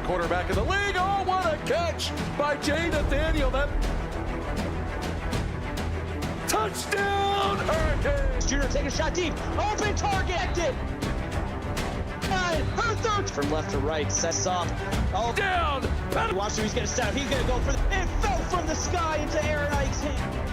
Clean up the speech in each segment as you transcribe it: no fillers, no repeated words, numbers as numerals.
quarterback in the league. Oh, what a catch by Jay Nathaniel. That touchdown, Hurricanes. Junior take a shot deep. Open target. From left to right, sets up. Oh, down. Watch who he's going to set up. He's going to go for it. It fell from the sky into Aaron Ike's hand.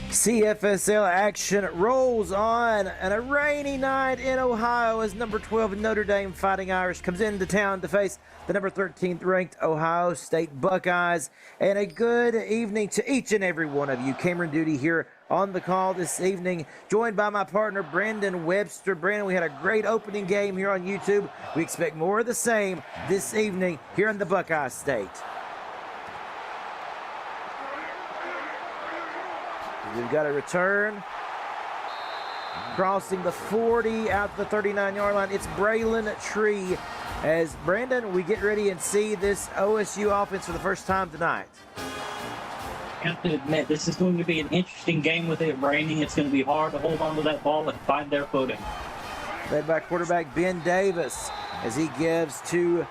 CFSL action rolls on, and a rainy night in Ohio as number 12 Notre Dame Fighting Irish comes into town to face the number 13th ranked Ohio State Buckeyes. And a good evening to each and every one of you. Cameron Duty here on the call this evening, joined by my partner Brandon Webster. Brandon, we had a great opening game here on YouTube. We expect more of the same this evening here in the Buckeye State. We've got a return. Crossing the 40 out the 39-yard line. It's Braylon Tree. As Brandon, we get ready and see this OSU offense for the first time tonight. I have to admit, this is going to be an interesting game with it raining. It's going to be hard to hold on to that ball and find their footing. Led by quarterback Ben Davis as he gives to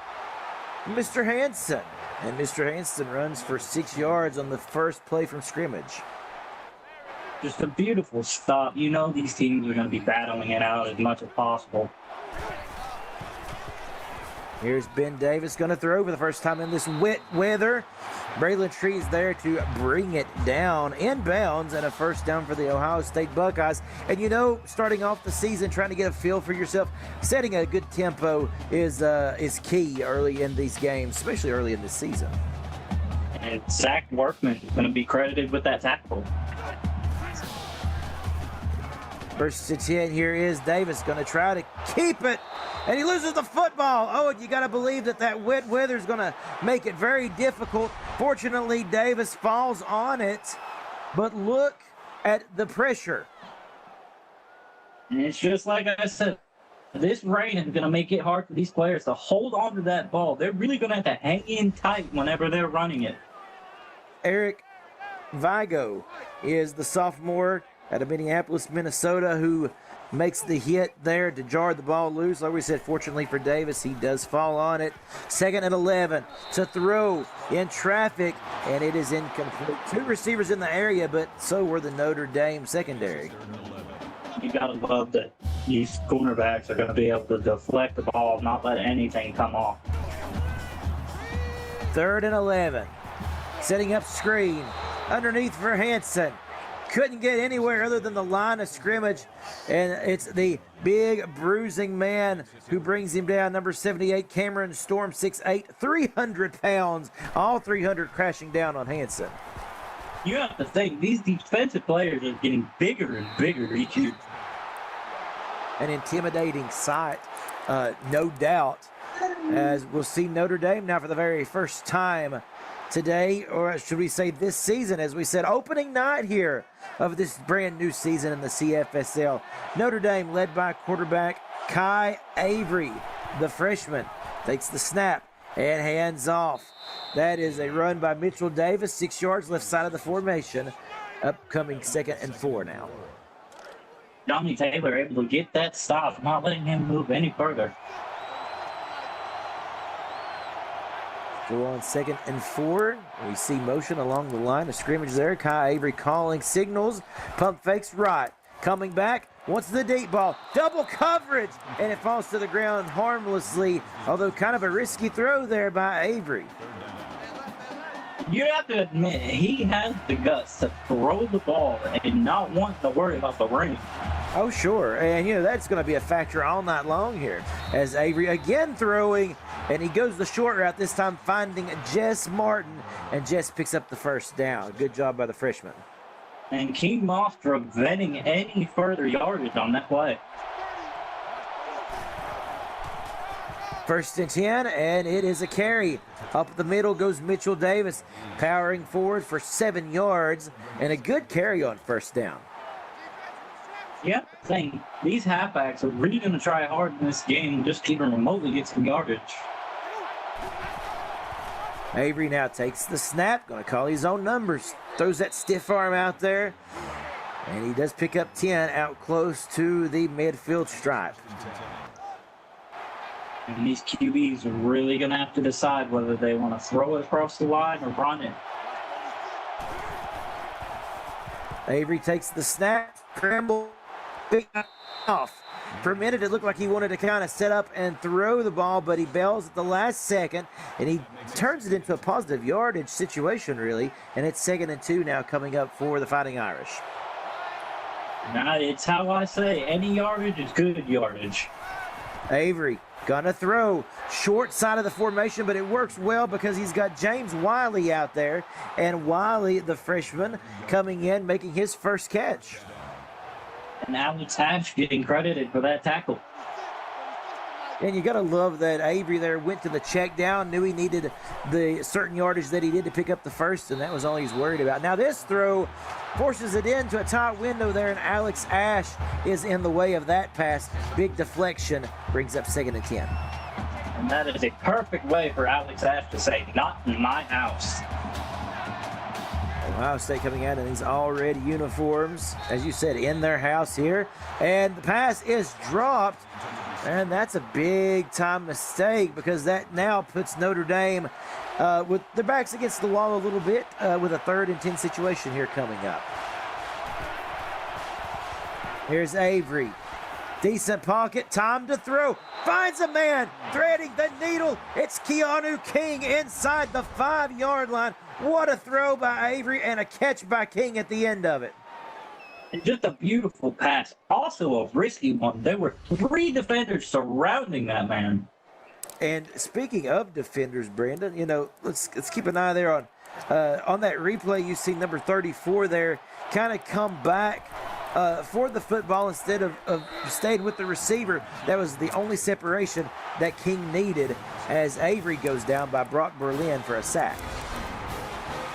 Mr. Hanson. And Mr. Hanson runs for 6 yards on the first play from scrimmage. Just a beautiful stop. You know these teams are going to be battling it out as much as possible. Here's Ben Davis going to throw for the first time in this wet weather. Braylon Tree is there to bring it down inbounds, and a first down for the Ohio State Buckeyes. And you know, starting off the season, trying to get a feel for yourself, setting a good tempo is key early in these games, especially early in this season. And Zach Workman is going to be credited with that tackle. First and 10, here is Davis going to try to keep it, and he loses the football. Oh, and you got to believe that wet weather is going to make it very difficult. Fortunately, Davis falls on it, but look at the pressure. And it's just like I said, this rain is going to make it hard for these players to hold on to that ball. They're really going to have to hang in tight whenever they're running it. Eric Vigo is the sophomore out of Minneapolis, Minnesota, who makes the hit there to jar the ball loose. Like we said, fortunately for Davis, he does fall on it. 2nd and 11 to throw in traffic, and it is incomplete. 2 receivers in the area, but so were the Notre Dame secondary. You got to love that these cornerbacks are going to be able to deflect the ball, not let anything come off. 3rd and 11. Setting up screen. Underneath for Hanson. Couldn't get anywhere other than the line of scrimmage, and it's the big bruising man who brings him down. Number 78, Cameron Storm, 6'8", 300 pounds, all 300 crashing down on Hanson. You have to think, these defensive players are getting bigger and bigger each year. An intimidating sight, no doubt, as we'll see Notre Dame now for the very first time today, or should we say this season, as we said, opening night here of this brand new season in the CFSL. Notre Dame led by quarterback Kai Avery, the freshman, takes the snap and hands off. That is a run by Mitchell Davis, 6 yards left side of the formation. Upcoming 2nd and 4 now. Johnny Taylor able to get that stop, not letting him move any further. Still on 2nd and 4. We see motion along the line of scrimmage there. Kai Avery calling signals. Pump fakes right. Coming back. Wants the deep ball. Double coverage. And it falls to the ground harmlessly. Although kind of a risky throw there by Avery. You have to admit, he has the guts to throw the ball and not want to worry about the rain. Oh, sure. And, you know, that's going to be a factor all night long here. As Avery again throwing, and he goes the short route, this time finding Jess Martin, and Jess picks up the first down. Good job by the freshman. And King Moss preventing any further yardage on that play. 1st and 10, and it is a carry. Up the middle goes Mitchell Davis, powering forward for 7 yards, and a good carry on 1st down. Yeah, thing. These halfbacks are really going to try hard in this game, just even remotely get some yardage. Avery now takes the snap, going to call his own numbers. Throws that stiff arm out there. And he does pick up 10 out close to the midfield stripe. And these QBs are really going to have to decide whether they want to throw it across the line or run it. Avery takes the snap, scramble, big off. For a minute, it looked like he wanted to kind of set up and throw the ball, but he bails at the last second, and he turns it into a positive yardage situation, really. And it's 2nd and 2 now coming up for the Fighting Irish. Now, it's how I say, any yardage is good yardage. Avery gonna throw short side of the formation, but it works well because he's got James Wiley out there, and Wiley, the freshman, coming in, making his first catch. And Alex Hatch getting credited for that tackle. And you got to love that Avery there went to the check down, knew he needed the certain yardage that he did to pick up the first, and that was all he's worried about. Now this throw forces it into a tight window there, and Alex Ash is in the way of that pass. Big deflection brings up 2nd and 10. And that is a perfect way for Alex Ash to say, not in my house. Ohio State coming out in these all red uniforms, as you said, in their house here. And the pass is dropped, and that's a big-time mistake because that now puts Notre Dame with their backs against the wall a little bit with a 3rd and 10 situation here coming up. Here's Avery. Decent pocket, time to throw. Finds a man, threading the needle. It's Keanu King inside the 5-yard line. What a throw by Avery and a catch by King at the end of it. And just a beautiful pass. Also a risky one. There were 3 defenders surrounding that man. And speaking of defenders, Brandon, you know, let's keep an eye there on that replay. You see number 34 there kind of come back for the football instead of staying with the receiver. That was the only separation that King needed as Avery goes down by Brock Berlin for a sack.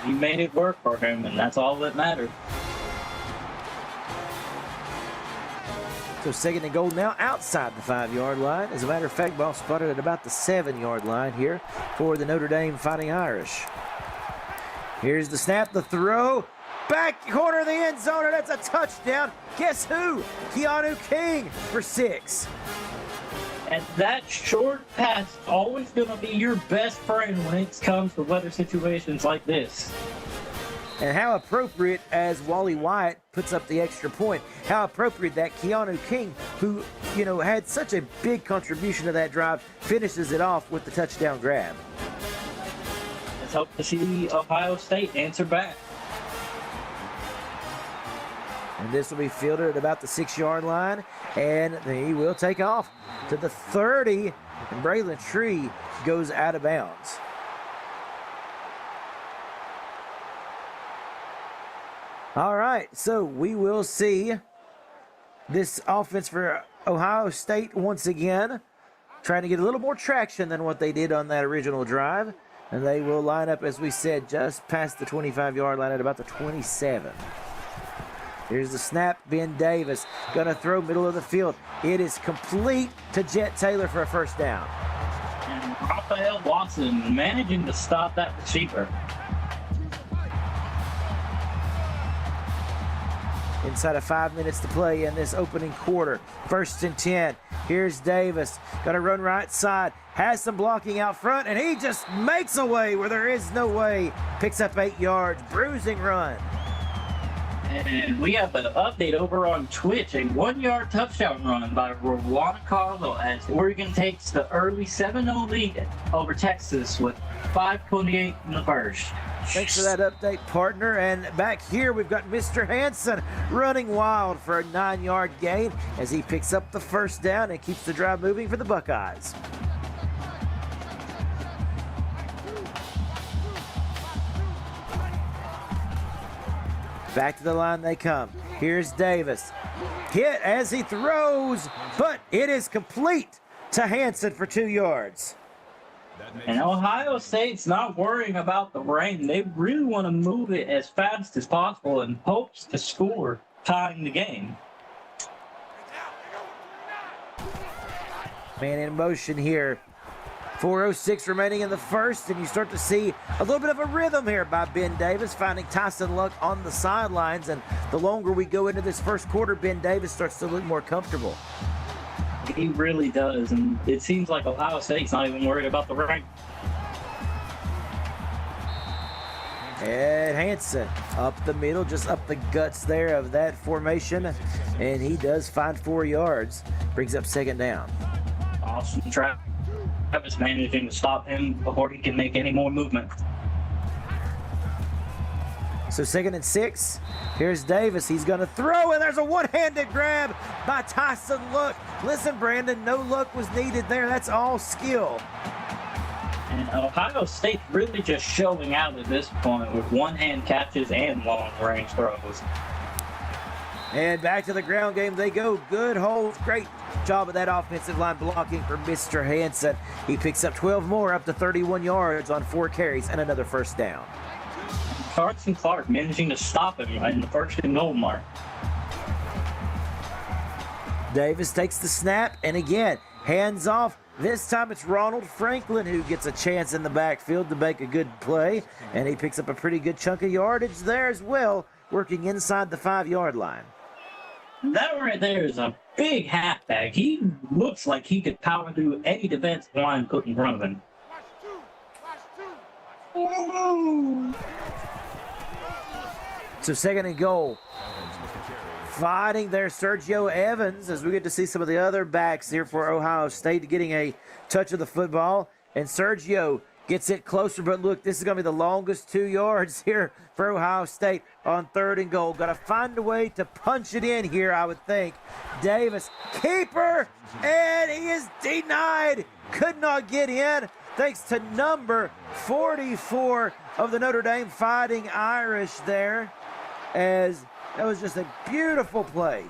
He made it work for him, and that's all that mattered. So 2nd and goal now outside the 5-yard line. As a matter of fact, ball spotted at about the 7-yard line here for the Notre Dame Fighting Irish. Here's the snap, the throw. Back corner of the end zone, and that's a touchdown. Guess who? Keanu King for 6. And that short pass is always going to be your best friend when it comes to weather situations like this. And how appropriate as Wally Wyatt puts up the extra point. How appropriate that Keanu King, who, you know, had such a big contribution to that drive, finishes it off with the touchdown grab. Let's hope to see Ohio State answer back. And this will be fielded at about the 6-yard line, and he will take off to the 30, and Braylon Tree goes out of bounds. All right, so we will see this offense for Ohio State once again, trying to get a little more traction than what they did on that original drive. And they will line up, as we said, just past the 25-yard line at about the 27. Here's the snap. Ben Davis going to throw middle of the field. It is complete to Jet Taylor for a first down. And Raphael Watson managing to stop that receiver. Inside of 5 minutes to play in this opening quarter. 1st and 10. Here's Davis. Got to run right side. Has some blocking out front, and he just makes a way where there is no way. Picks up 8 yards. Bruising run. And we have an update over on Twitch. A 1-yard touchdown run by Rwanda Carlo as Oregon takes the early 7-0 lead over Texas with 5:28 in the first. Thanks for that update, partner. And back here, we've got Mr. Hansen running wild for a 9-yard gain as he picks up the first down and keeps the drive moving for the Buckeyes. Back to the line they come. Here's Davis. Hit as he throws, but it is complete to Hansen for 2 yards. And Ohio State's not worrying about the rain. They really want to move it as fast as possible and hopes to score, tying the game. Man in motion here 4:06 remaining in the first, and you start to see a little bit of a rhythm here by Ben Davis, finding Tyson Luck on the sidelines. And the longer we go into this first quarter, Ben Davis starts to look more comfortable. He really does, and it seems like Ohio State's not even worried about the rank. And Hansen up the middle, just up the guts there of that formation, and he does find 4 yards, brings up second down. Awesome trap. Travis managing to stop him before he can make any more movement. So 2nd and 6. Here's Davis. He's going to throw, and there's a one-handed grab by Tyson Luck. Listen, Brandon, no luck was needed there. That's all skill. And Ohio State really just showing out at this point with one-hand catches and long-range throws. And back to the ground game they go. Good hold. Great job of that offensive line blocking for Mr. Hansen. He picks up 12 more, up to 31 yards on 4 carries and another first down. Carson Clark managing to stop him in the 1st and goal mark. Davis takes the snap, and again, hands off. This time it's Ronald Franklin who gets a chance in the backfield to make a good play, and he picks up a pretty good chunk of yardage there as well, working inside the 5-yard line. That right there is a big halfback. He looks like he could power through any defensive line put in front of him. So 2nd and goal. Fighting there, Sergio Evans, as we get to see some of the other backs here for Ohio State getting a touch of the football. And Sergio gets it closer, but look, this is going to be the longest 2 yards here for Ohio State on 3rd and goal. Got to find a way to punch it in here, I would think. Davis, keeper, and he is denied. Could not get in thanks to number 44 of the Notre Dame Fighting Irish there, as that was just a beautiful play.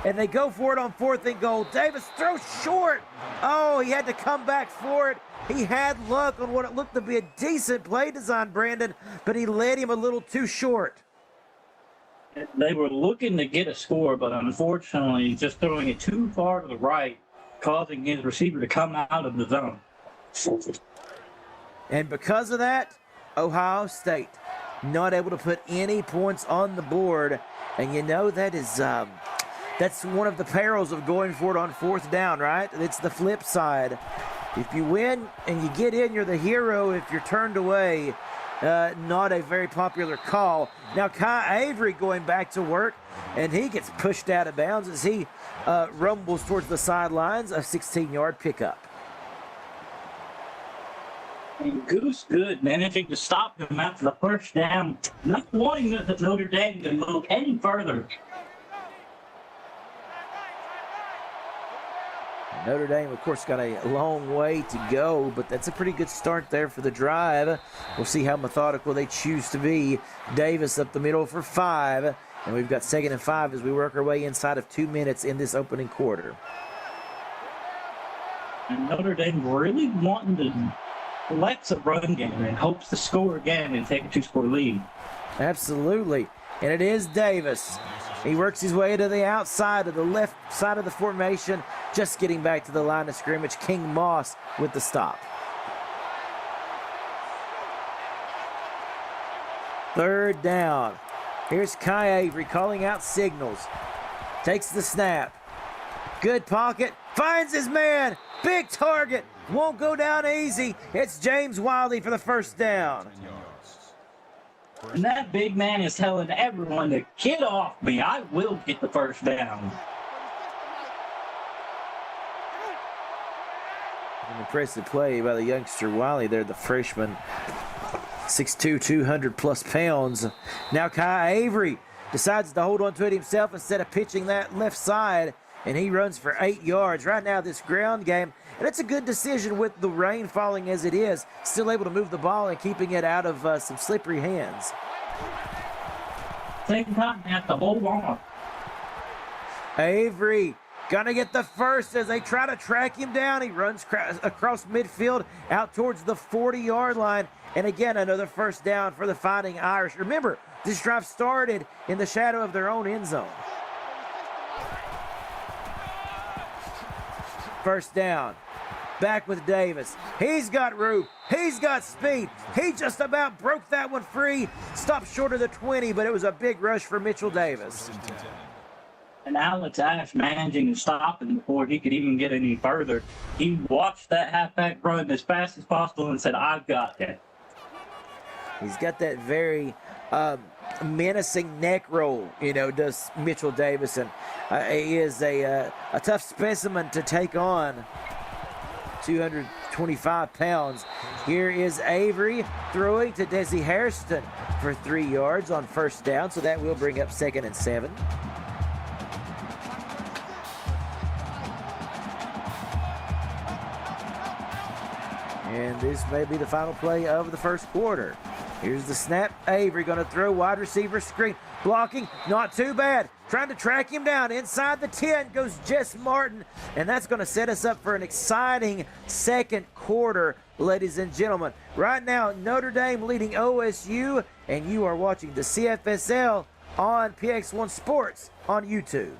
And they go for it on 4th and goal. Davis throws short. Oh, he had to come back for it. He had luck on what it looked to be a decent play design, Brandon, but he led him a little too short. They were looking to get a score, but unfortunately just throwing it too far to the right, causing his receiver to come out of the zone. And because of that, Ohio State not able to put any points on the board. And you know that is that's one of the perils of going for it on 4th down, right? It's the flip side. If you win and you get in, you're the hero. If you're turned away, not a very popular call. Now Kai Avery going back to work, and he gets pushed out of bounds as he rumbles towards the sidelines, a 16-yard pickup. And Goose Good managing to stop him after the 1st down, not wanting that Notre Dame to move any further. Notre Dame, of course, got a long way to go, but that's a pretty good start there for the drive. We'll see how methodical they choose to be. Davis up the middle for 5, and we've got 2nd and 5 as we work our way inside of 2 minutes in this opening quarter. And Notre Dame really wanting to flex a run game and hopes to score again and take a 2-score lead. Absolutely. And it is Davis. He works his way to the outside of the left side of the formation, just getting back to the line of scrimmage. King Moss with the stop. 3rd down. Here's Kai Avery calling out signals. Takes the snap. Good pocket. Finds his man. Big target. Won't go down easy. It's James Wiley for the 1st down. And that big man is telling everyone to get off me. I will get the 1st down. An impressive play by the youngster Wiley there, the freshman. 6'2", 200 plus pounds. Now Kai Avery decides to hold on to it himself instead of pitching that left side, and he runs for 8 yards. Right now, this ground game, and it's a good decision with the rain falling as it is, still able to move the ball and keeping it out of some slippery hands. Same time, they have to hold on. Avery gonna get the first as they try to track him down. He runs across midfield out towards the 40-yard line. And again, another 1st down for the Fighting Irish. Remember, this drive started in the shadow of their own end zone. 1st down. back with Davis. He's got room. He's got speed. He just about broke that one free. Stopped short of the 20, but it was a big rush for Mitchell Davis. And Alex Ash managing to stop him before he could even get any further. He watched that halfback run as fast as possible and said, I've got it. He's got that very menacing neck roll, does Mitchell Davis. And he is a tough specimen to take on. 225 pounds. Here is Avery throwing to Desi Hairston for 3 yards on first down, so that will bring up 2nd and 7. And this may be the final play of the first quarter. Here's the snap. Avery going to throw wide receiver screen. Blocking, not too bad. Trying to track him down. Inside the 10 goes Jess Martin. And that's going to set us up for an exciting second quarter, ladies and gentlemen. Right now, Notre Dame leading OSU. And you are watching the CFSL on PX1 Sports on YouTube.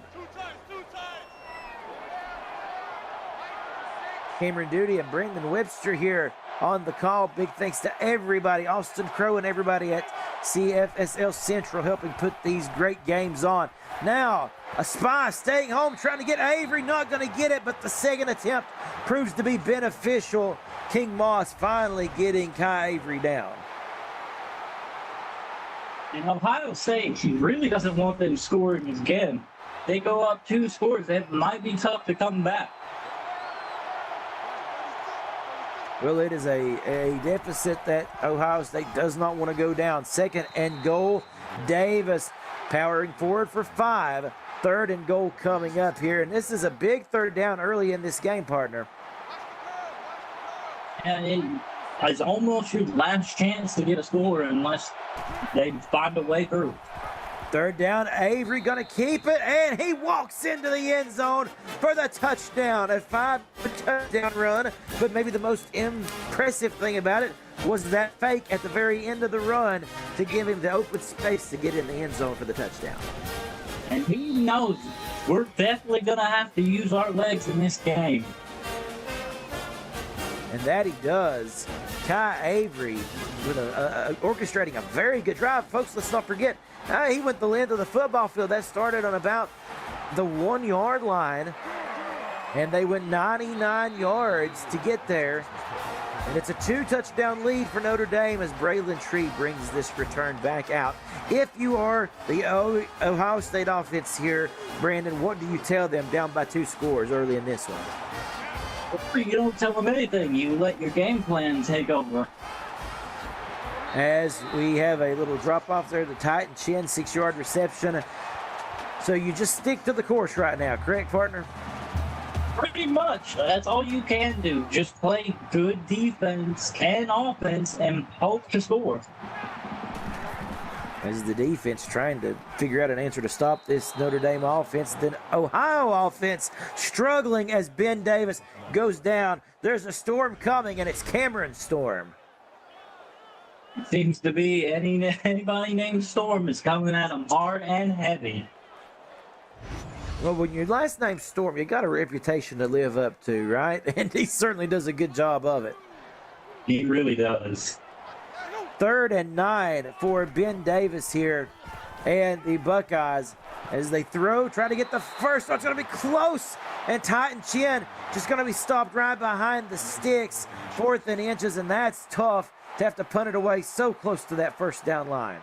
Cameron Duty and Brendan Webster here on the call. Big thanks to everybody, Austin Crow and everybody at CFSL Central helping put these great games on. Now, a spy staying home, trying to get Avery, not going to get it, but the second attempt proves to be beneficial. King Moss finally getting Kai Avery down. And Ohio State, he really doesn't want them scoring again. They go up 2 scores. It might be tough to come back. Well, it is a deficit that Ohio State does not want to go down. 2nd and goal. Davis powering forward for 5. 3rd and goal coming up here. And this is a big 3rd down early in this game, partner. And it is almost your last chance to get a score unless they find a way through. 3rd down, Avery going to keep it, and he walks into the end zone for the touchdown. A 5-touchdown run, but maybe the most impressive thing about it was that fake at the very end of the run to give him the open space to get in the end zone for the touchdown. And he knows we're definitely going to have to use our legs in this game. And that he does. Kai Avery with orchestrating a very good drive. Folks, let's not forget, he went the length of the football field. That started on about the 1-yard line, and they went 99 yards to get there. And it's a 2-touchdown lead for Notre Dame as Braylon Tree brings this return back out. If you are the Ohio State offense here, Brandon, what do you tell them down by 2 scores early in this one? You don't tell them anything. You let your game plan take over. As we have a little drop off there, the Titan Chin 6-yard reception. So you just stick to the course right now, correct, partner? Pretty much. That's all you can do. Just play good defense and offense and hope to score. As the defense trying to figure out an answer to stop this Notre Dame offense. Then Ohio offense struggling as Ben Davis goes down. There's a storm coming, and it's Cameron's storm. Seems to be anybody named Storm is coming at them hard and heavy. Well, when your last name's Storm, you got a reputation to live up to, right? And he certainly does a good job of it. He really does. 3rd and 9 for Ben Davis here and the Buckeyes as they throw, try to get the first. Oh, it's going to be close. And Titan Chin just going to be stopped right behind the sticks. 4th and inches, and that's tough to have to punt it away so close to that first down line.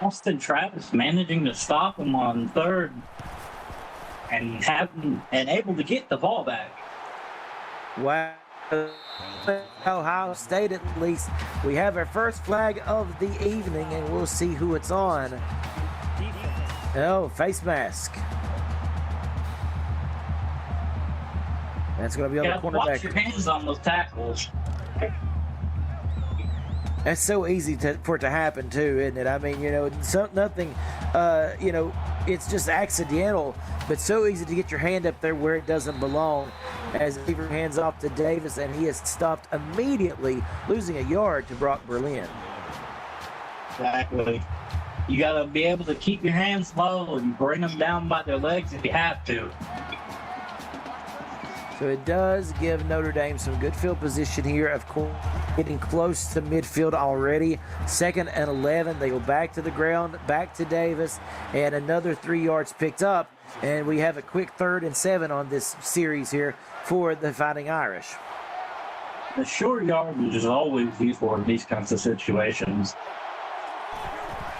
Austin Travis managing to stop him on 3rd and able to get the ball back. Wow. Ohio State at least. We have our first flag of the evening, and we'll see who it's on. Oh, face mask. That's going to be on the cornerback. Watch your hands on those tackles. That's so easy for it to happen too, isn't it? I mean, nothing, it's just accidental, but so easy to get your hand up there where it doesn't belong. As Avery hands off to Davis, and he is stopped immediately, losing a yard to Brock Berlin. Exactly. You got to be able to keep your hands low and bring them down by their legs if you have to. So it does give Notre Dame some good field position here. Of course, getting close to midfield already. 2nd and 11. They go back to the ground, back to Davis, and another 3 yards picked up. And we have a quick 3rd and 7 on this series here for the Fighting Irish. The short yardage is always useful in these kinds of situations.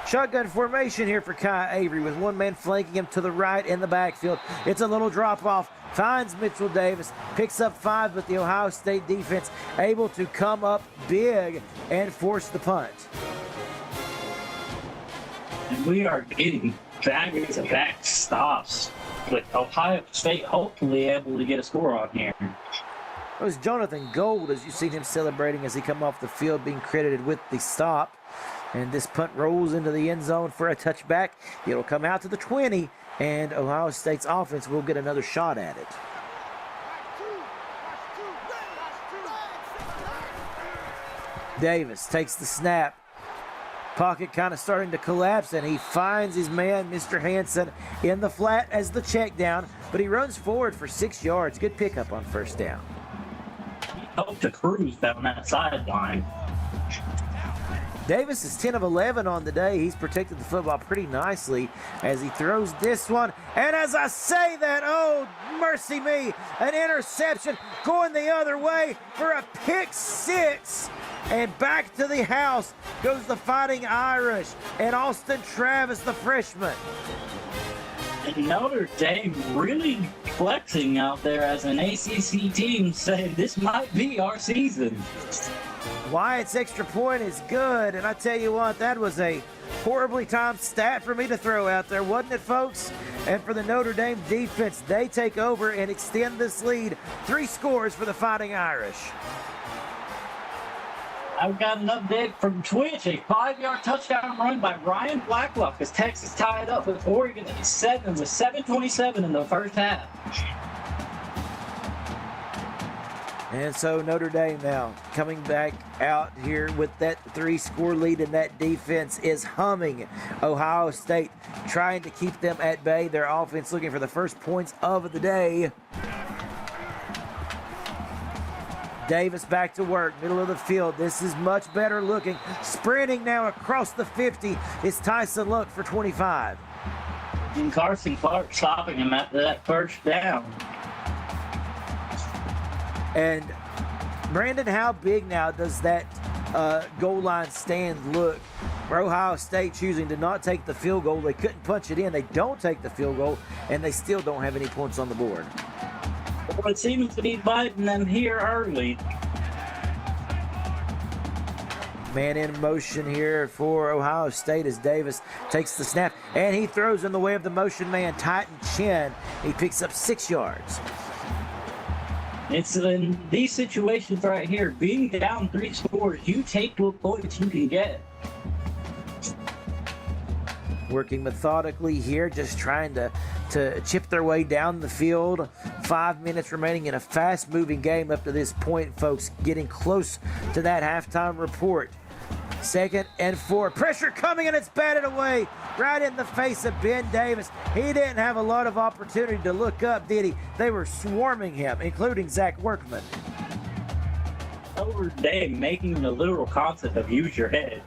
Shotgun formation here for Kai Avery with one man flanking him to the right in the backfield. It's a little drop off. Finds Mitchell Davis. Picks up 5, but the Ohio State defense able to come up big and force the punt. And we are getting back-to-back stops with Ohio State hopefully able to get a score on here. It was Jonathan Gold, as you seen him celebrating as he come off the field, being credited with the stop. And this punt rolls into the end zone for a touchback. It'll come out to the 20, and Ohio State's offense will get another shot at it. Davis takes the snap. Pocket kind of starting to collapse, and he finds his man, Mr. Hansen, in the flat as the check down, but he runs forward for 6 yards. Good pickup on 1st down. He helped to cruise down that sideline. Davis is 10 of 11 on the day. He's protected the football pretty nicely as he throws this one. And as I say that, oh, mercy me, an interception going the other way for a pick 6. And back to the house goes the Fighting Irish and Austin Travis, the freshman. And Notre Dame really flexing out there as an ACC team, saying this might be our season. Wyatt's extra point is good, and I tell you what, that was a horribly timed stat for me to throw out there, wasn't it, folks? And for the Notre Dame defense, they take over and extend this lead. 3 scores for the Fighting Irish. I've got an update from Twitch. A 5-yard touchdown run by Ryan Blacklock as Texas tied up with Oregon at 7 with 7:27 in the first half. And so Notre Dame now coming back out here with that 3-score lead, and that defense is humming. Ohio State trying to keep them at bay. Their offense looking for the first points of the day. Davis back to work, middle of the field. This is much better looking. Sprinting now across the 50 is Tyson Luck for 25. And Carson Clark stopping him at that 1st down. And Brandon, how big now does that goal line stand look? For Ohio State choosing to not take the field goal. They couldn't punch it in. They don't take the field goal, and they still don't have any points on the board. Well, it seems to be biting them here early. Man in motion here for Ohio State as Davis takes the snap, and he throws in the way of the motion man, Titan Chin. He picks up 6 yards. It's in these situations right here, being down 3 scores, you take what points you can get. Working methodically here, just trying to chip their way down the field. 5 minutes remaining in a fast-moving game up to this point, folks. Getting close to that halftime report. 2nd and 4. Pressure coming, and it's batted away right in the face of Ben Davis. He didn't have a lot of opportunity to look up, did he? They were swarming him, including Zach Workman. Notre Dame making the literal concept of use your head.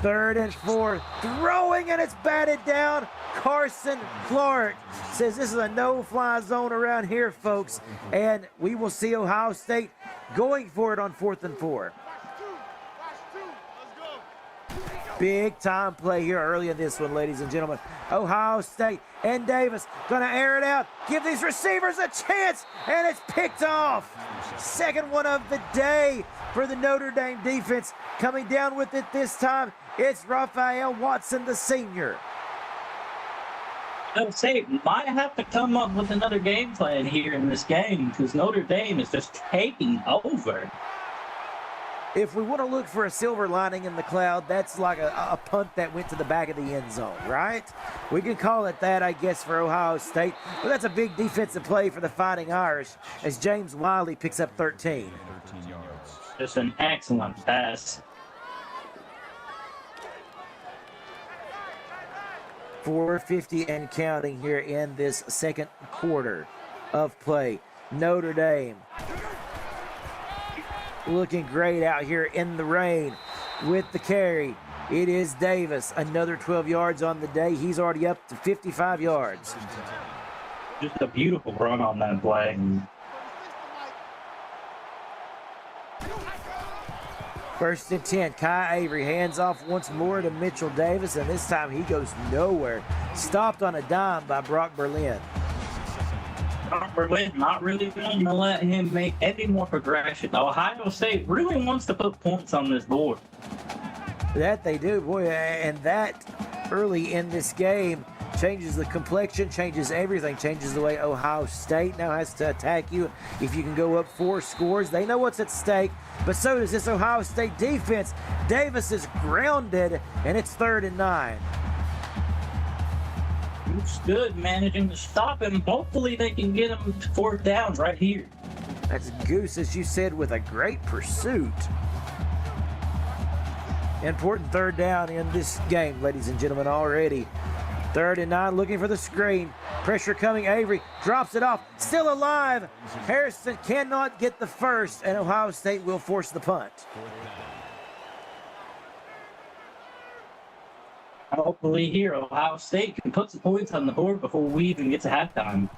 3rd and 4. Throwing, and it's batted down. Carson Clark says this is a no-fly zone around here, folks. And we will see Ohio State going for it on 4th and 4. Big time play here early in this one, ladies and gentlemen. Ohio State and Davis gonna air it out, give these receivers a chance, and it's picked off. 2nd one of the day for the Notre Dame defense. Coming down with it this time, it's Raphael Watson, the senior. Ohio State might have to come up with another game plan here in this game because Notre Dame is just taking over. If we want to look for a silver lining in the cloud, that's like a punt that went to the back of the end zone, right? We can call it that, I guess, for Ohio State. But that's a big defensive play for the Fighting Irish as James Wiley picks up 13. Just an excellent pass. 4:50 and counting here in this 2nd quarter. of play. Notre Dame looking great out here in the rain with the carry. It is Davis, another 12 yards on the day. He's already up to 55 yards. Just a beautiful run on that play. First and 10, Kai Avery hands off once more to Mitchell Davis, and this time he goes nowhere. Stopped on a dime by Brock Berlin. Brock Berlin not really going to let him make any more progression. Ohio State really wants to put points on this board. That they do, boy, and that early in this game changes the complexion, changes everything, changes the way Ohio State now has to attack you. If you can go up 4 scores, they know what's at stake, but so does this Ohio State defense. Davis is grounded, and it's 3rd and 9. It's good managing to stop him. Hopefully they can get him to 4th down right here. That's Goose, as you said, with a great pursuit. Important 3rd down in this game, ladies and gentlemen, already. 3rd and 9, looking for the screen. Pressure coming. Avery drops it off. Still alive. Harrison cannot get the first, and Ohio State will force the punt. Hopefully here, Ohio State can put some points on the board before we even get to halftime.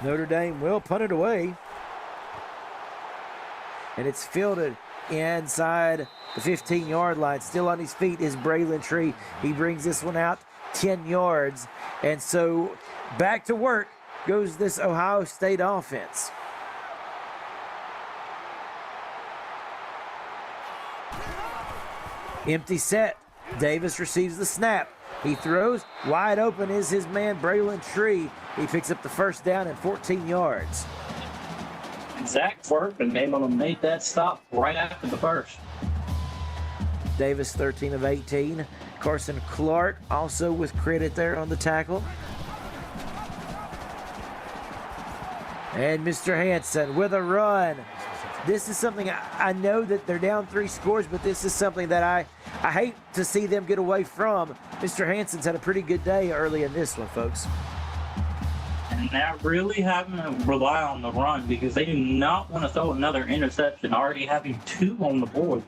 Notre Dame will punt it away. And it's fielded inside the 15-yard line. Still on his feet is Braylon Tree. He brings this one out 10 yards. And so back to work goes this Ohio State offense. Empty set. Davis receives the snap. He throws. Wide open is his man, Braylon Tree. He picks up the 1st down and 14 yards. Zach Furman able to make that stop right after the first. Davis 13 of 18. Carson Clark also with credit there on the tackle. And Mr. Hanson with a run. This is something I know that they're down 3 scores, but this is something that I hate to see them get away from. Mr. Hanson's had a pretty good day early in this one, folks. And they're really having to rely on the run because they do not want to throw another interception, already having 2 on the board.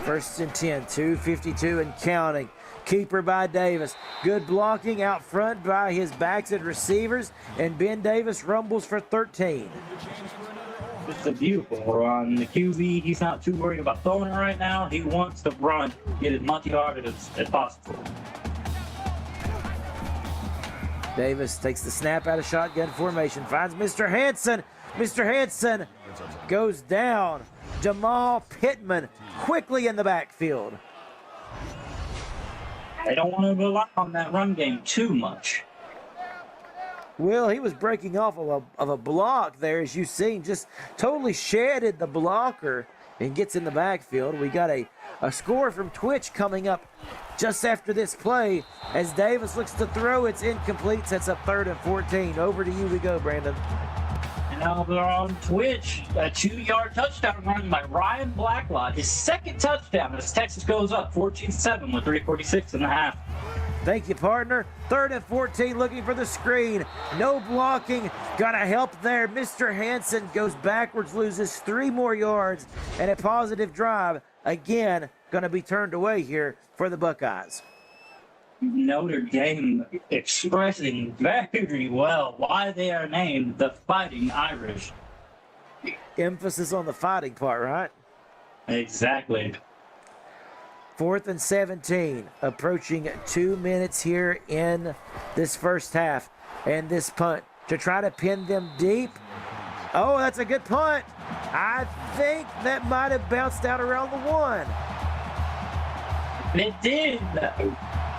First and 10, 2:52 and counting. Keeper by Davis. Good blocking out front by his backs and receivers, and Ben Davis rumbles for 13. It's a beautiful run. The QB, he's not too worried about throwing it right now. He wants to run, get as much yardage as possible. Davis takes the snap out of shotgun formation, finds Mr. Hanson. Mr. Hanson goes down. Jamal Pittman quickly in the backfield. They don't want to rely on that run game too much. Well, he was breaking off of a block there, as you've seen. Just totally shedded the blocker and gets in the backfield. We got a score from Twitch coming up just after this play. As Davis looks to throw, it's incomplete. Sets up 3rd and 14. Over to you we go, Brandon. And now they're on Twitch. A 2-yard touchdown run by Ryan Blacklock. His 2nd touchdown as Texas goes up 14-7 with 3:46 in the half. Thank you, partner. 3rd and 14, looking for the screen. No blocking. Got to help there. Mr. Hanson goes backwards, loses 3 more yards, and a positive drive. Again, going to be turned away here for the Buckeyes. Notre Dame expressing very well why they are named the Fighting Irish. Emphasis on the fighting part, right? Exactly. 4th and 17, approaching 2 minutes here in this first half. And this punt to try to pin them deep. Oh, that's a good punt. I think that might have bounced out around the 1. It did.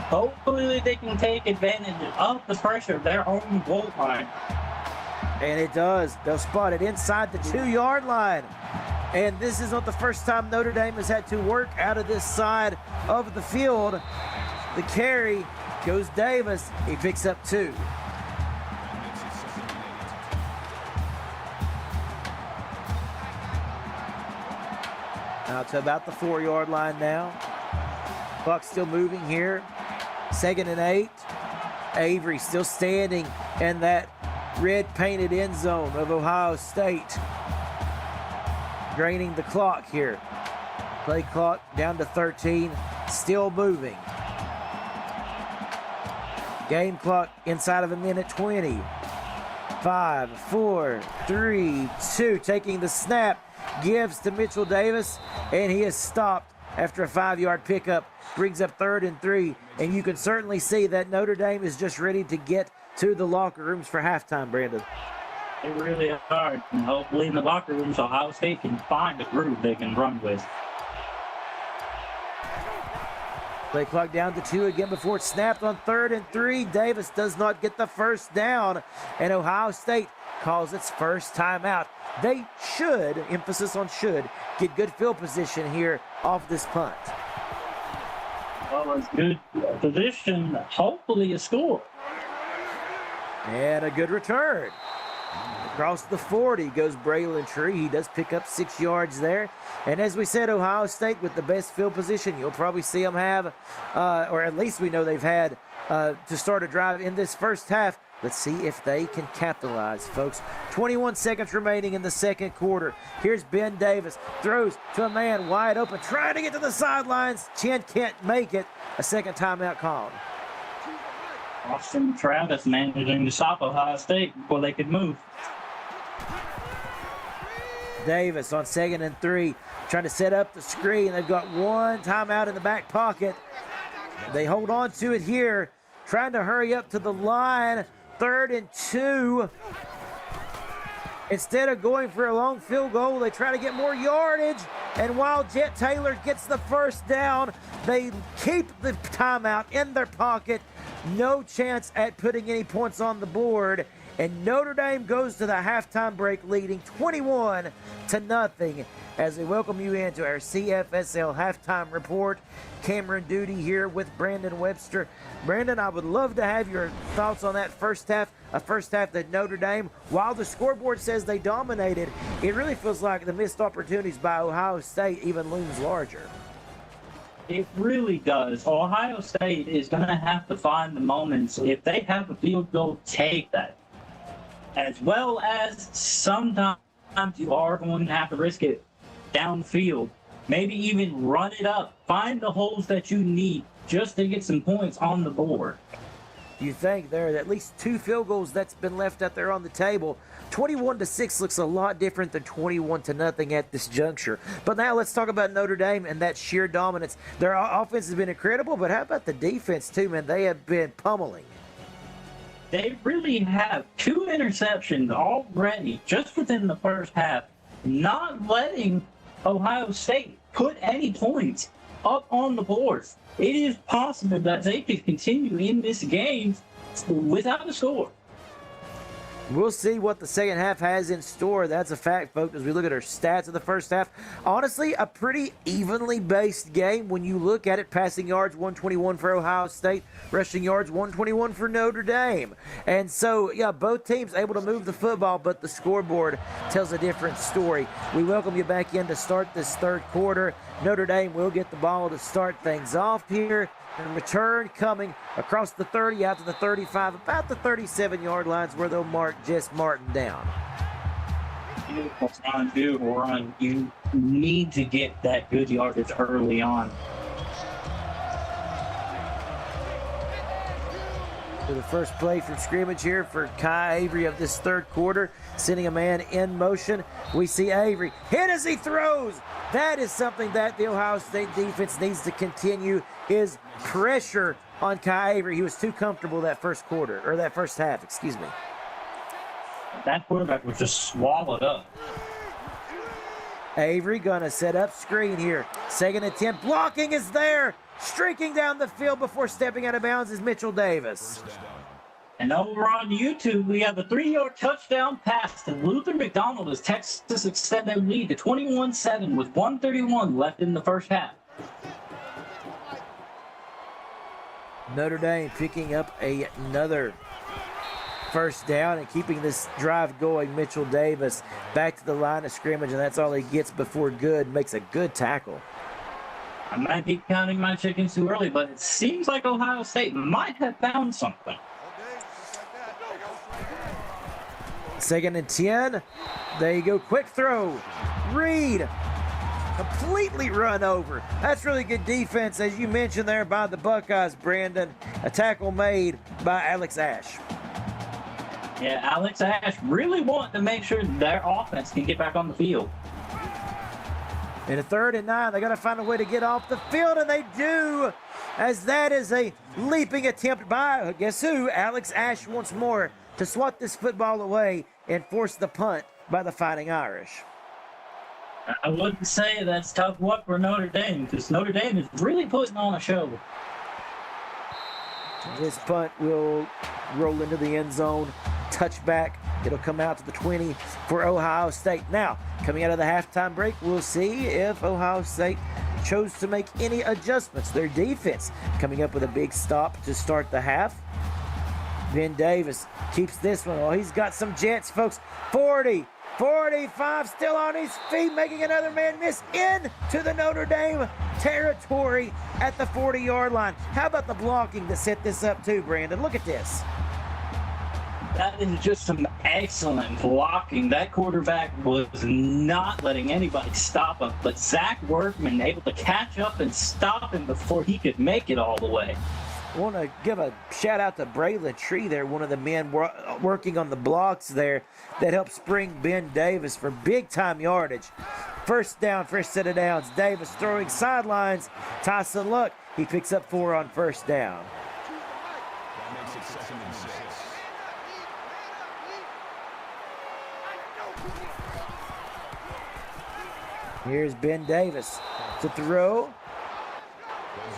Hopefully they can take advantage of the pressure of their own goal line. And it does. They'll spot it inside the 2-yard line. And this is not the first time Notre Dame has had to work out of this side of the field. The carry goes Davis. He picks up 2. Out to about the 4-yard line now. Buck still moving here. 2nd and 8. Avery still standing in that red painted end zone of Ohio State. Draining the clock here. Play clock down to 13. Still moving. Game clock inside of a minute 20. 5, 4, 3, 2. Taking the snap. Gives to Mitchell Davis. And he is stopped after a 5-yard pickup. Brings up 3rd and 3. And you can certainly see that Notre Dame is just ready to get to the locker rooms for halftime, Brandon. They really are. And hopefully in the locker rooms, Ohio State can find a groove they can run with. Play clock down to 2 again before it's snapped on 3rd and 3. Davis does not get the first down, and Ohio State calls its first timeout. They should, emphasis on should, get good field position here off this punt. Well, it's good position, hopefully a score. And a good return. Across the 40 goes Braylon Tree. He does pick up 6 yards there. And as we said, Ohio State with the best field position. You'll probably see them have, or at least we know they've had, to start a drive in this first half. Let's see if they can capitalize, folks. 21 seconds remaining in the second quarter. Here's Ben Davis. Throws to a man wide open, trying to get to the sidelines. Chin can't make it. A second timeout called. Austin Travis managing to stop Ohio State before they could move. Davis on 2nd and 3, trying to set up the screen. They've got one timeout in the back pocket. They hold on to it here, trying to hurry up to the line. 3rd and 2. Instead of going for a long field goal, they try to get more yardage. And while Jet Taylor gets the first down, they keep the timeout in their pocket. No chance at putting any points on the board. And Notre Dame goes to the halftime break leading 21-0 as we welcome you into our CFSL halftime report. Cameron Duty here with Brandon Webster. Brandon, I would love to have your thoughts on that first half. A first half that Notre Dame, while the scoreboard says they dominated, it really feels like the missed opportunities by Ohio State even looms larger. It really does. Ohio State is going to have to find the moments. If they have a field goal, take that. As well as sometimes you are going to have to risk it downfield. Maybe even run it up. Find the holes that you need just to get some points on the board. You think there are at least 2 field goals that's been left out there on the table. 21-6 looks a lot different than 21-0 at this juncture. But now let's talk about Notre Dame and that sheer dominance. Their offense has been incredible, but how about the defense too, man? They have been pummeling. They really have 2 interceptions already just within the first half, not letting Ohio State put any points up on the board. It is possible that they could continue in this game without a score. We'll see what the second half has in store. That's a fact, folks, as we look at our stats of the first half. Honestly, a pretty evenly based game when you look at it. Passing yards, 121 for Ohio State. Rushing yards, 121 for Notre Dame. And so, yeah, both teams able to move the football, but the scoreboard tells a different story. We welcome you back in to start this third quarter. Notre Dame will get the ball to start things off here. And return coming across the 30 out to the 35, about the 37-yard lines where they'll mark Jess Martin down. Beautiful run. You need to get that good yardage early on. So the first play from scrimmage here for Kai Avery of this third quarter, sending a man in motion. We see Avery hit as he throws. That is something that the Ohio State defense needs to continue, is pressure on Kai Avery. He was too comfortable that first quarter, or that first half, excuse me. That quarterback was just swallowed up. Avery gonna set up screen here. Second attempt, blocking is there. Streaking down the field before stepping out of bounds is Mitchell Davis. And over on YouTube, we have a 3-yard touchdown pass to Luther McDonald as Texas extend their lead to 21-7 with 1:31 left in the first half. Notre Dame picking up another first down and keeping this drive going. Mitchell Davis back to the line of scrimmage, and that's all he gets before good. Makes a good tackle. I might be counting my chickens too early, but it seems like Ohio State might have found something. 2nd and 10. There you go. Quick throw. Reed completely run over. That's really good defense, as you mentioned there, by the Buckeyes, Brandon. A tackle made by Alex Ash. Yeah, Alex Ash really wanting to make sure their offense can get back on the field. In a 3rd and 9, they got to find a way to get off the field, and they do, as that is a leaping attempt by, guess who? Alex Ash once more to swat this football away and force the punt by the Fighting Irish. I wouldn't say that's tough luck for Notre Dame, because Notre Dame is really putting on a show. This punt will roll into the end zone. Touchback. It'll come out to the 20 for Ohio State. Now, coming out of the halftime break, we'll see if Ohio State chose to make any adjustments. Their defense coming up with a big stop to start the half. Ben Davis keeps this one. Oh, he's got some jets, folks. 40, 45, still on his feet, making another man miss into the Notre Dame territory at the 40-yard line. How about the blocking that set this up too, Brandon? Look at this. That is just some excellent blocking. That quarterback was not letting anybody stop him, but Zach Workman able to catch up and stop him before he could make it all the way. I want to give a shout out to Braylon Tree there, one of the men working on the blocks there that helped spring Ben Davis for big-time yardage. First down, first set of downs. Davis throwing sidelines. Tyson Luck, he picks up 4 on first down. Here's Ben Davis to throw.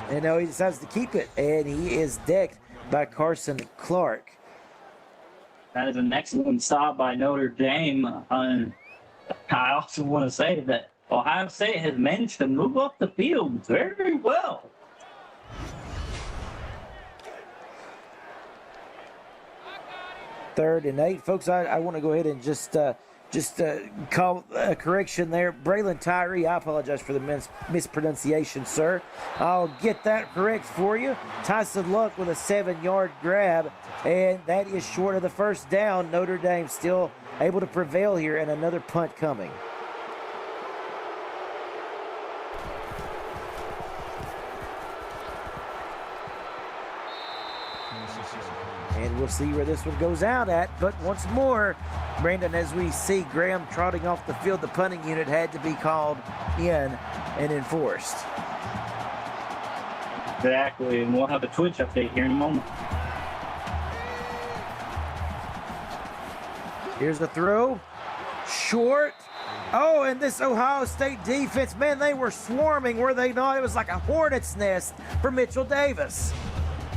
And now he decides to keep it. And he is decked by Carson Clark. That is an excellent stop by Notre Dame. I also want to say that Ohio State has managed to move up the field very well. Third and 8. Folks, I want to go ahead and just call a correction there. Braylon Tyree, I apologize for the mispronunciation, sir. I'll get that correct for you. Tyson Luck with a 7-yard grab, and that is short of the first down. Notre Dame still able to prevail here, and another punt coming. And we'll see where this one goes out at. But once more, Brandon, as we see Graham trotting off the field, the punting unit had to be called in and enforced. Exactly, and we'll have a Twitch update here in a moment. Here's the throw. Short. Oh, and this Ohio State defense, man, they were swarming, were they not? It was like a hornet's nest for Mitchell Davis.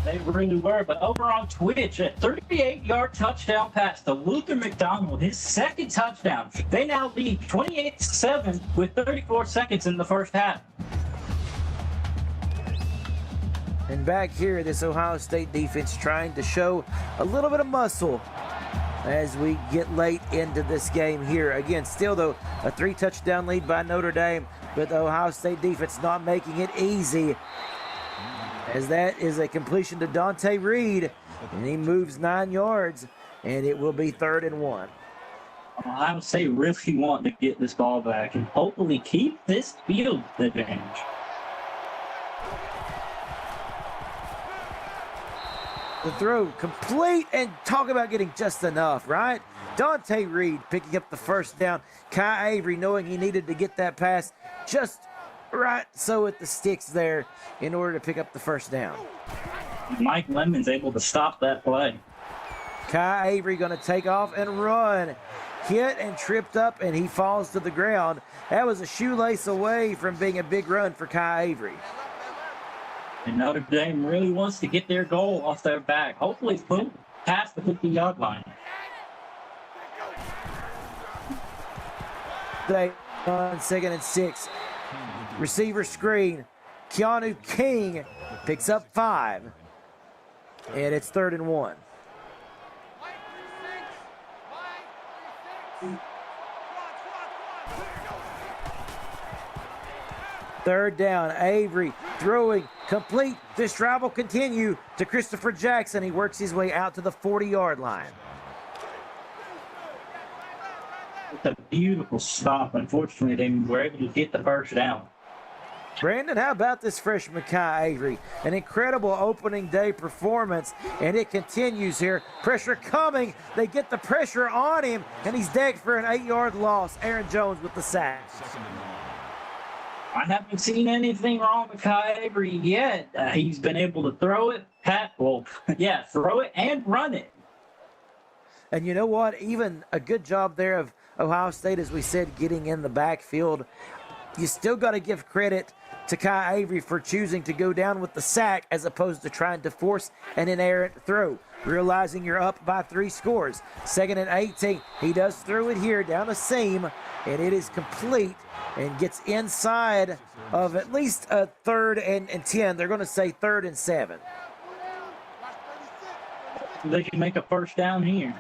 They really were, but over on Twitch, a 38-yard touchdown pass to Luther McDonald, his second touchdown. They now lead 28-7 with 34 seconds in the first half. And back here, this Ohio State defense trying to show a little bit of muscle as we get late into this game here. Again, still though, a 3-touchdown lead by Notre Dame, but the Ohio State defense not making it easy, as that is a completion to Dante Reed, and he moves 9 yards, and it will be 3rd and 1. Ohio State really want to get this ball back and hopefully keep this field advantage. The throw complete, and talk about getting just enough, right? Dante Reed picking up the first down. Kai Avery knowing he needed to get that pass just right so at the sticks there in order to pick up the first down. Mike Lemon's able to stop that play. Kai Avery going to take off and run. Hit and tripped up, and he falls to the ground. That was a shoelace away from being a big run for Kai Avery. And Notre Dame really wants to get their goal off their back. Hopefully past the 50-yard line. They on 2nd and 6. Receiver screen. Keanu King picks up 5. And it's 3rd and 1. Third down, Avery throwing complete. This drive will continue to Christopher Jackson. He works his way out to the 40-yard line. It's a beautiful stop. Unfortunately, they were able to get the first down. Brandon, how about this freshman Kai Avery? An incredible opening day performance, and it continues here. Pressure coming. They get the pressure on him, and he's decked for an 8-yard loss. Aaron Jones with the sack. I haven't seen anything wrong with Kai Avery yet. He's been able to throw it, throw it and run it. And you know what? Even a good job there of Ohio State, as we said, getting in the backfield. You still got to give credit to Kai Avery for choosing to go down with the sack as opposed to trying to force an inerrant throw. Realizing you're up by 3 scores. 2nd and 18. He does throw it here down a seam, and it is complete and gets inside of at least a 3rd and 10. They're going to say 3rd and 7. They can make a first down here.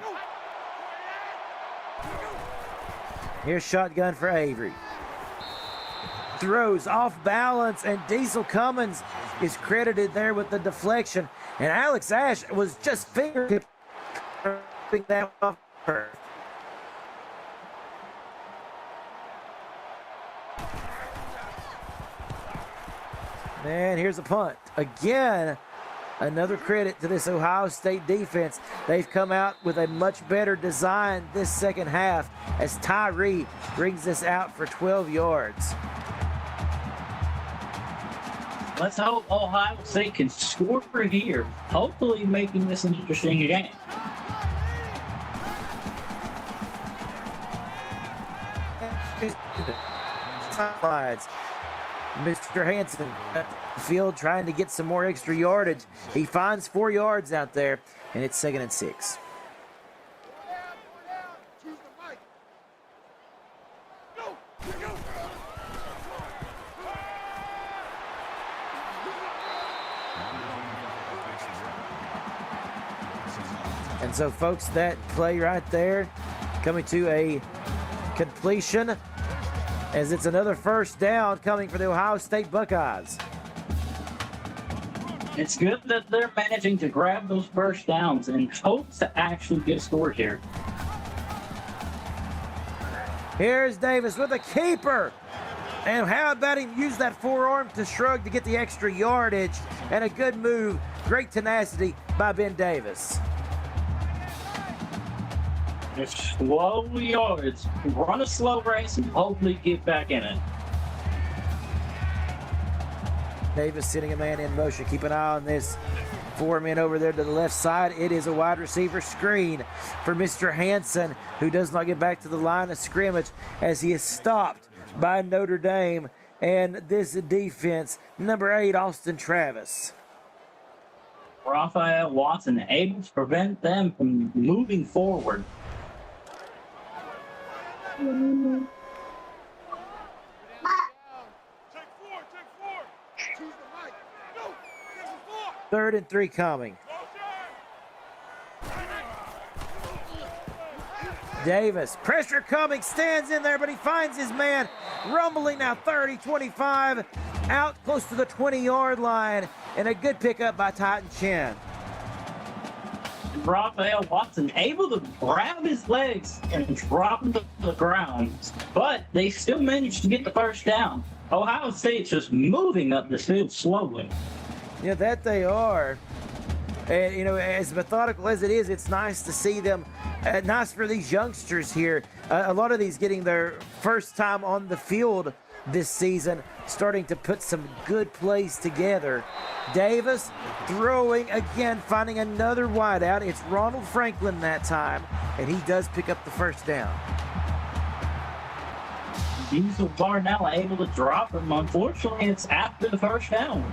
Here's shotgun for Avery. Throws off balance, and Diesel Cummins is credited there with the deflection. And Alex Ash was just fingertipping that off her. And here's a punt. Again, another credit to this Ohio State defense. They've come out with a much better design this second half as Tyree brings this out for 12 yards. Let's hope Ohio State can score for here, hopefully making this an interesting game. Sides. Mr. Hansen at the field trying to get some more extra yardage. He finds 4 yards out there, and it's 2nd and 6. And so, folks, that play right there coming to a completion as it's another first down coming for the Ohio State Buckeyes. It's good that they're managing to grab those first downs and hopes to actually get scored here. Here's Davis with a keeper. And how about him use that forearm to shrug to get the extra yardage, and a good move. Great tenacity by Ben Davis. Just slow yards. Run a slow race and hopefully get back in it. Davis sitting a man in motion. Keep an eye on this. 4 men over there to the left side. It is a wide receiver screen for Mr. Hansen, who does not get back to the line of scrimmage as he is stopped by Notre Dame and this defense. Number 8, Austin Travis. Raphael Watson able to prevent them from moving forward. Third and 3 coming. Davis, pressure coming, stands in there, but he finds his man. Rumbling now 30, 25, out close to the 20-yard line, and a good pickup by Titan Chen. Raphael Watson able to grab his legs and drop him to the ground, but they still managed to get the first down. Ohio State's just moving up the field slowly. Yeah, that they are. And, you know, as methodical as it is, it's nice to see them. Nice for these youngsters here. A lot of these getting their first time on the field this season, starting to put some good plays together. Davis throwing again, finding another wideout. It's Ronald Franklin that time, and he does pick up the first down. Diesel Barnell able to drop him. Unfortunately, it's after the first down.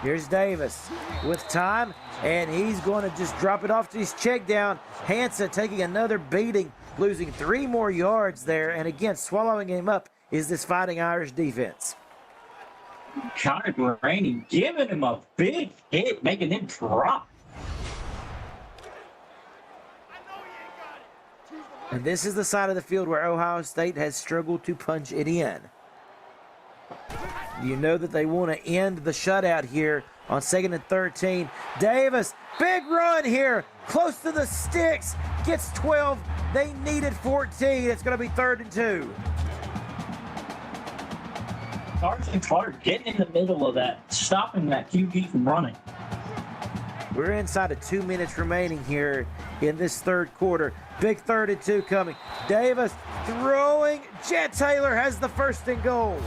Here's Davis with time, and he's going to just drop it off to his check down. Hansen taking another beating, losing 3 more yards there, and again, swallowing him up is this Fighting Irish defense. Connor Graney giving him a big hit, making him drop. And this is the side of the field where Ohio State has struggled to punch it in. You know that they want to end the shutout here on 2nd and 13. Davis, big run here, close to the sticks, gets 12. They needed 14. It's going to be 3rd and 2. Carson Clark getting in the middle of that, stopping that QB from running. We're inside of 2 minutes remaining here in this third quarter. Big 3rd and 2 coming. Davis throwing. Jet Taylor has the 1st and goal.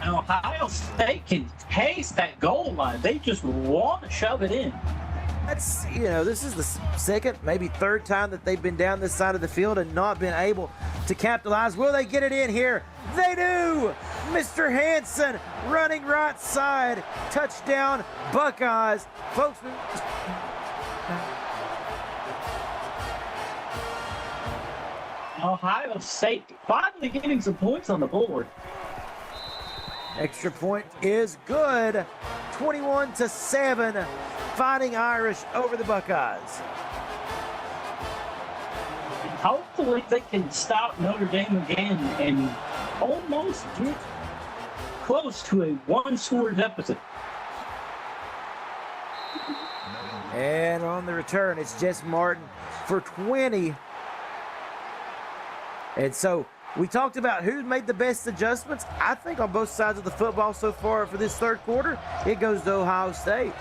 And Ohio State can taste that goal line. They just want to shove it in. That's, this is the 2nd, maybe 3rd time that they've been down this side of the field and not been able to capitalize. Will they get it in here? They do! Mr. Hansen running right side. Touchdown, Buckeyes. Folks, Ohio State finally getting some points on the board. extra point is good. 21-7. Fighting Irish over the Buckeyes. Hopefully they can stop Notre Dame again and almost get close to a one-score deficit. And on the return, it's Jess Martin for 20. And so we talked about who made the best adjustments. I think on both sides of the football so far for this third quarter, it goes to Ohio State.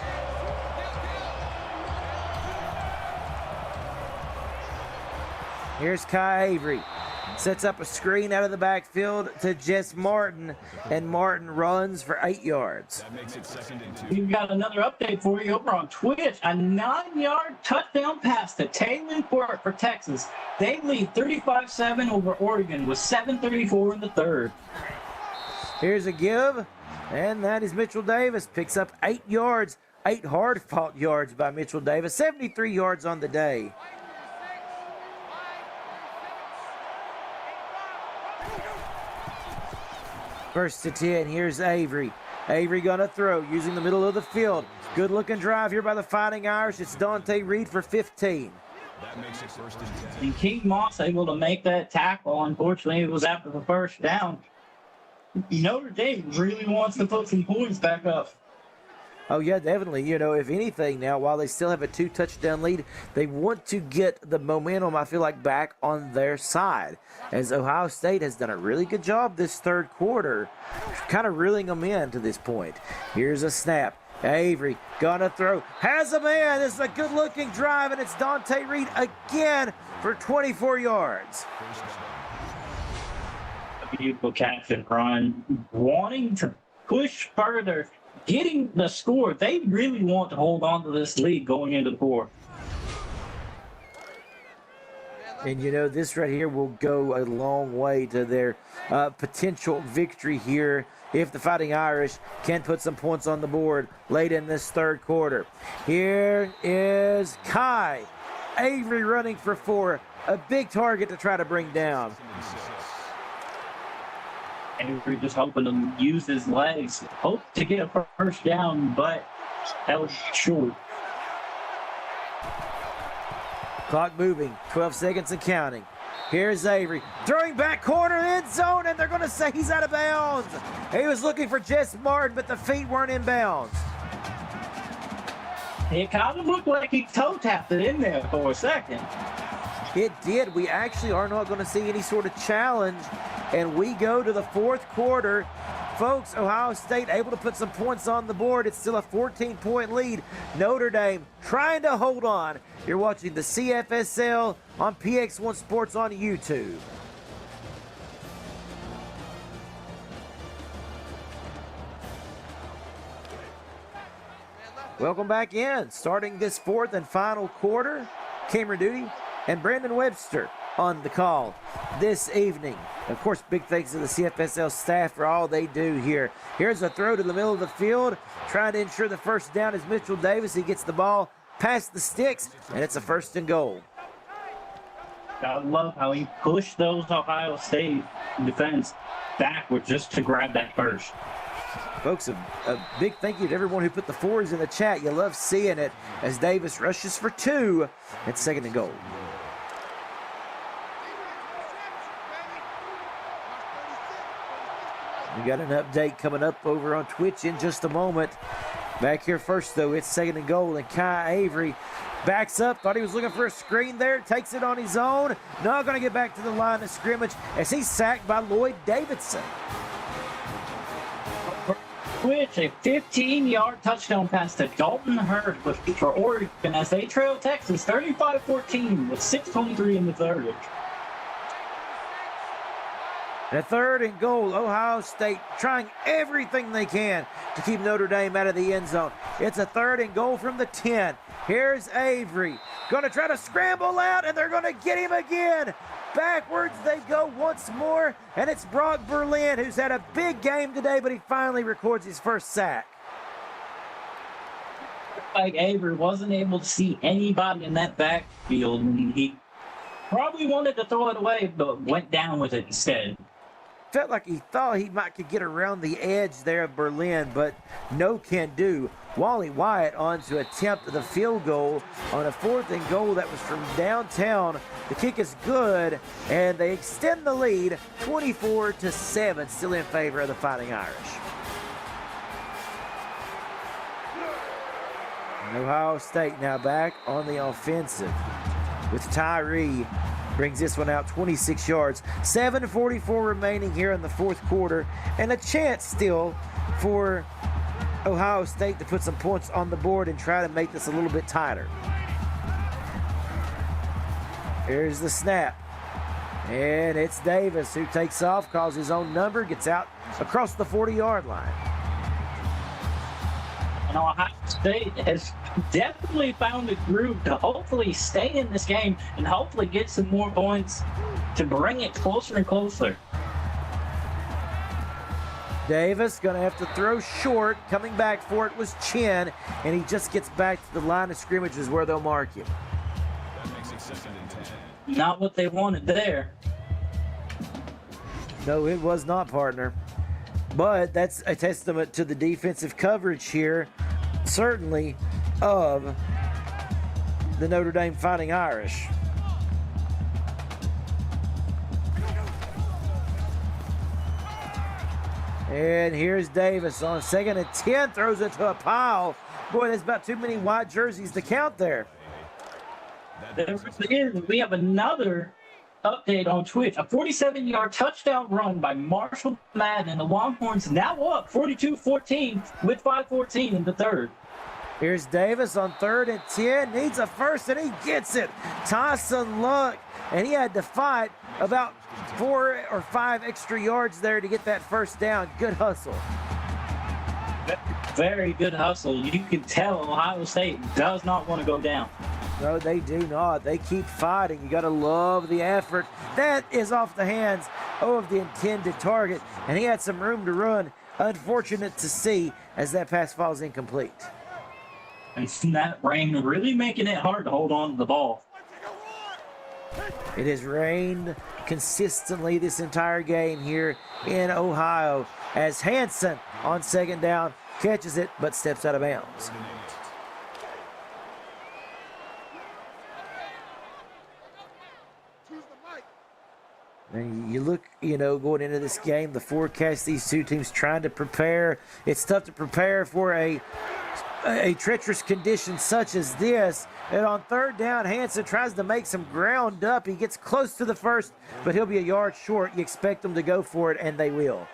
Here's Kai Avery. Sets up a screen out of the backfield to Jess Martin, and Martin runs for 8 yards. That makes it 2nd and 2. We've got another update for you over on Twitch. A 9-yard touchdown pass to Taylor for Texas. They lead 35-7 over Oregon with 7:34 in the third. Here's a give, and that is Mitchell Davis. Picks up 8 yards, 8 hard-fought yards by Mitchell Davis. 73 yards on the day. First to 10, here's Avery. Avery gonna throw, using the middle of the field. Good looking drive here by the Fighting Irish. It's Dante Reed for 15. That makes it 1st and 10. And King Moss able to make that tackle. Unfortunately, it was after the first down. Notre Dame really wants to put some points back up. Oh, yeah, definitely. If anything now, while they still have a 2-touchdown lead, they want to get the momentum, I feel like, back on their side. As Ohio State has done a really good job this third quarter, kind of reeling them in to this point. Here's a snap. Avery gonna throw. Has a man. This is a good-looking drive, and it's Dante Reed again for 24 yards. A beautiful catch and run. Wanting to push further. Getting the score, they really want to hold on to this lead going into the fourth. And this right here will go a long way to their potential victory here if the Fighting Irish can put some points on the board late in this third quarter. Here is Kai Avery running for 4. A big target to try to bring down. Avery just hoping to use his legs, hope to get a first down, but that was short. Clock moving, 12 seconds and counting. Here's Avery, throwing back corner, end zone, and they're going to say he's out of bounds. He was looking for Jess Martin, but the feet weren't in bounds. It kind of looked like he toe tapped it in there for a second. It did. We actually are not going to see any sort of challenge, and we go to the fourth quarter. Folks, Ohio State able to put some points on the board. It's still a 14-point lead. Notre Dame trying to hold on. You're watching the CFSL on PX1 Sports on YouTube. Welcome back in. Starting this fourth and final quarter, Cameron Duty and Brandon Webster on the call this evening. Of course, big thanks to the CFSL staff for all they do here. Here's a throw to the middle of the field. Trying to ensure the first down is Mitchell Davis. He gets the ball past the sticks, and it's a 1st and goal. I love how he pushed those Ohio State defense backward just to grab that first. Folks, a big thank you to everyone who put the 4s in the chat. You love seeing it as Davis rushes for 2. It's 2nd and goal. We got an update coming up over on Twitch in just a moment. Back here first, though, it's 2nd and goal, and Kai Avery backs up. Thought he was looking for a screen there. Takes it on his own. Not going to get back to the line of scrimmage as he's sacked by Lloyd Davidson. Which a 15-yard touchdown pass to Dalton Hurd for Oregon as they trail Texas 35-14 with 6:23 in the third. And a 3rd and goal. Ohio State trying everything they can to keep Notre Dame out of the end zone. It's a 3rd and goal from the 10. Here's Avery. Going to try to scramble out, and they're going to get him again. Backwards they go once more, and it's Brock Berlin, who's had a big game today, but he finally records his first sack. Like Avery wasn't able to see anybody in that backfield, and he probably wanted to throw it away, but went down with it instead. Felt like he thought he might could get around the edge there of Berlin, but no can do. Wally Wyatt on to attempt the field goal on a 4th and goal that was from downtown. The kick is good, and they extend the lead 24-7, still in favor of the Fighting Irish. And Ohio State now back on the offensive with Tyree. Brings this one out 26 yards. 7:44 remaining here in the 4th quarter, and a chance still for Ohio State to put some points on the board and try to make this a little bit tighter. Here's the snap. And it's Davis who takes off, calls his own number, gets out across the 40-yard line. And Ohio State has definitely found a groove to hopefully stay in this game and hopefully get some more points to bring it closer and closer. Davis going to have to throw short. Coming back for it was Chin, and he just gets back to the line of scrimmage is where they'll mark him. That makes it 2nd and 10. Not what they wanted there. No, it was not, partner. But that's a testament to the defensive coverage here, certainly, of the Notre Dame Fighting Irish. And here's Davis on 2nd and 10, throws it to a pile. Boy, there's about too many white jerseys to count there. There really is. We have another update on Twitch. A 47-yard touchdown run by Marshall Madden, and the Longhorns now up 42-14 with 5:14 in the third. Here's Davis on 3rd and 10, needs a first, and he gets it. Tyson Luck, and he had to fight about 4 or 5 extra yards there to get that first down. Good hustle. Very good hustle. You can tell Ohio State does not want to go down. No, they do not. They keep fighting. You got to love the effort. That is off the hands of the intended target, and he had some room to run. Unfortunate to see as that pass falls incomplete. And that rain really making it hard to hold on to the ball. It has rained consistently this entire game here in Ohio as Hansen on 2nd down catches it but steps out of bounds. And you look, going into this game, the forecast, these two teams trying to prepare. It's tough to prepare for a treacherous condition such as this. And on 3rd down, Hansen tries to make some ground up. He gets close to the first, but he'll be a yard short. You expect them to go for it, and they will.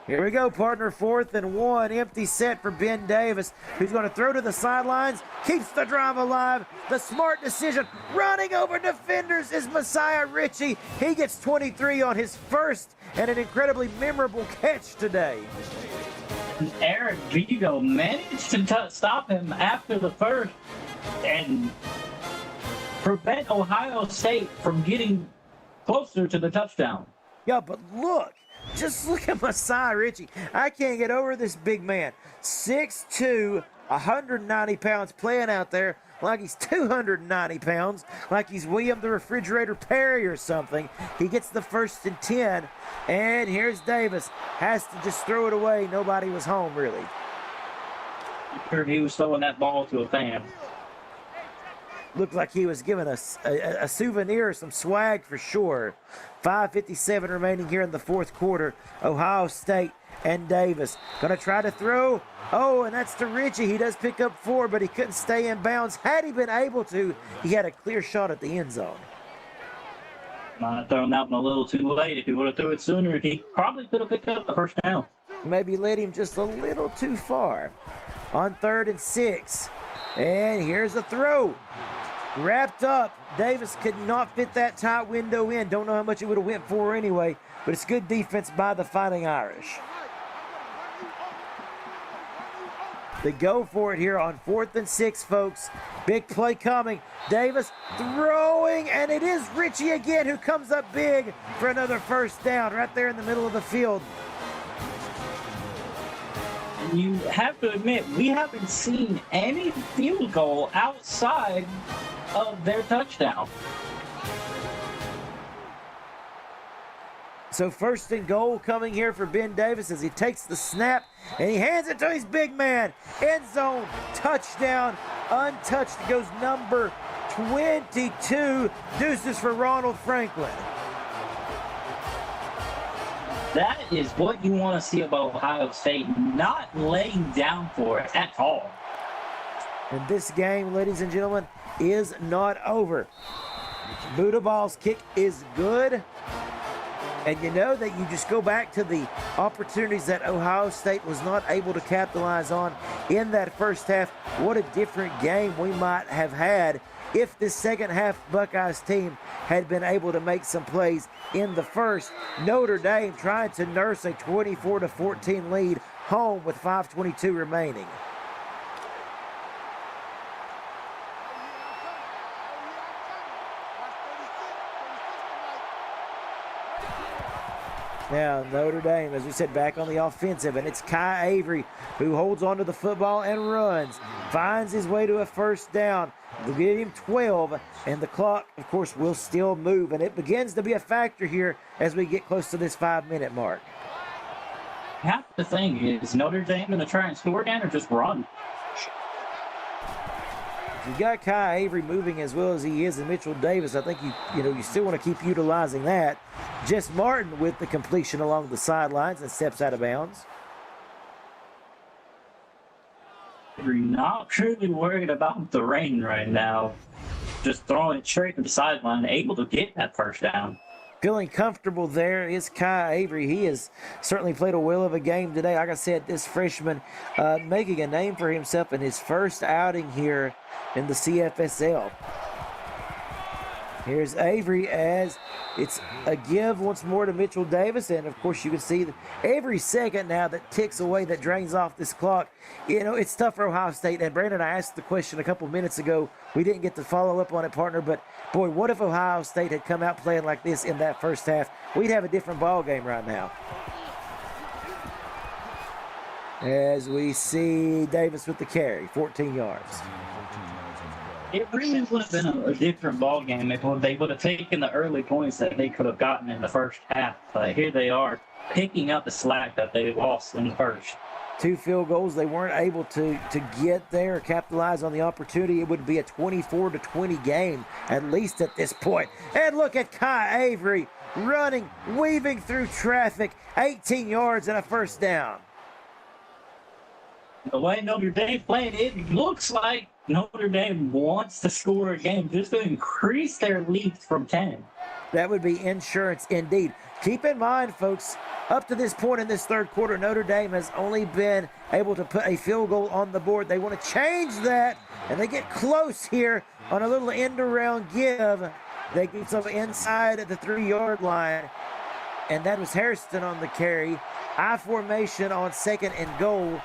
Here we go, partner. 4th and 1. Empty set for Ben Davis, who's going to throw to the sidelines. Keeps the drive alive. The smart decision. Running over defenders is Messiah Ritchie. He gets 23 on his first and an incredibly memorable catch today. Eric Vigo managed to stop him after the first and prevent Ohio State from getting closer to the touchdown. Yeah, but look. Just look at Messiah Ritchie. I can't get over this big man. 6'2", 190 pounds, playing out there like he's 290 pounds, like he's William the Refrigerator Perry or something. He gets the 1st and 10, and here's Davis. Has to just throw it away. Nobody was home, really. I'm sure he was throwing that ball to a fan. looked like he was given a souvenir, some swag for sure. 5:57 remaining here in the fourth quarter. Ohio State and Davis going to try to throw. Oh, and that's to Richie. He does pick up 4, but he couldn't stay in bounds. Had he been able to, he had a clear shot at the end zone. Might have thrown that one a little too late. If he would have threw it sooner, he probably could have picked up the first down. Maybe led him just a little too far. On 3rd and 6. And here's the throw. Wrapped up. Davis could not fit that tight window in. Don't know how much it would have went for anyway, but it's good defense by the Fighting Irish. They go for it here on 4th and 6, folks. Big play coming. Davis throwing, and it is Richie again who comes up big for another first down right there in the middle of the field. You have to admit, we haven't seen any field goal outside of their touchdown. So 1st and goal coming here for Ben Davis as he takes the snap and he hands it to his big man. End zone, touchdown, untouched goes number 22. Deuces for Ronald Franklin. That is what you want to see about Ohio State, not laying down for it at all. And this game, ladies and gentlemen, is not over. Buddha Ball's kick is good. And you know that you just go back to the opportunities that Ohio State was not able to capitalize on in that first half. What a different game we might have had if this second half Buckeyes team had been able to make some plays in the first. Notre Dame trying to nurse a 24-14 lead home with 5:22 remaining. Now, Notre Dame, as we said, back on the offensive, and it's Kai Avery who holds onto the football and runs, finds his way to a first down. They'll give him 12, and the clock, of course, will still move, and it begins to be a factor here as we get close to this 5-minute mark. Half the thing is Notre Dame going to try and score again or just run? If you got Kai Avery moving as well as he is and Mitchell Davis, I think you still want to keep utilizing that. Jess Martin with the completion along the sidelines and steps out of bounds. You're not truly worried about the rain right now. Just throwing it straight to the sideline, able to get that first down. Feeling comfortable there is Kai Avery. He has certainly played a whale of a game today. Like I said, this freshman making a name for himself in his first outing here in the CFSL. Here's Avery as it's a give once more to Mitchell Davis. And, of course, you can see that every second now that ticks away, that drains off this clock, it's tough for Ohio State. And, Brandon, I asked the question a couple minutes ago. We didn't get to follow up on it, partner. But, boy, what if Ohio State had come out playing like this in that first half? We'd have a different ball game right now. As we see Davis with the carry, 14 yards. It really would have been a different ball game if they would have taken the early points that they could have gotten in the first half. But here they are picking up the slack that they lost in the first. 2 field goals. They weren't able to get there, capitalize on the opportunity. It would be a 24-20 game, at least at this point. And look at Kai Avery running, weaving through traffic, 18 yards and a first down. The way Notre Dame played, it looks like Notre Dame wants to score a game just to increase their lead from 10. That would be insurance indeed. Keep in mind, folks, up to this point in this third quarter, Notre Dame has only been able to put a field goal on the board. They want to change that, and they get close here on a little end-around give. They get some inside at the 3-yard line, and that was Hairston on the carry. I formation on 2nd and goal.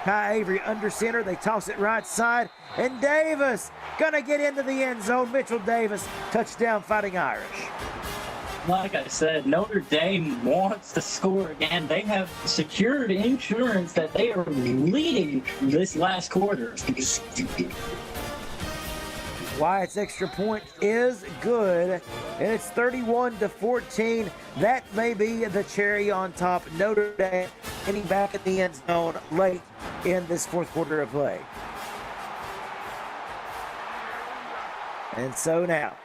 Kai Avery under center. They toss it right side. And Davis gonna get into the end zone. Mitchell Davis, touchdown Fighting Irish. Like I said, Notre Dame wants to score again. They have secured insurance that they are leading this last quarter. Wyatt's extra point is good, and it's 31-14. That may be the cherry on top. Notre Dame getting back in the end zone late in this fourth quarter of play. And so now,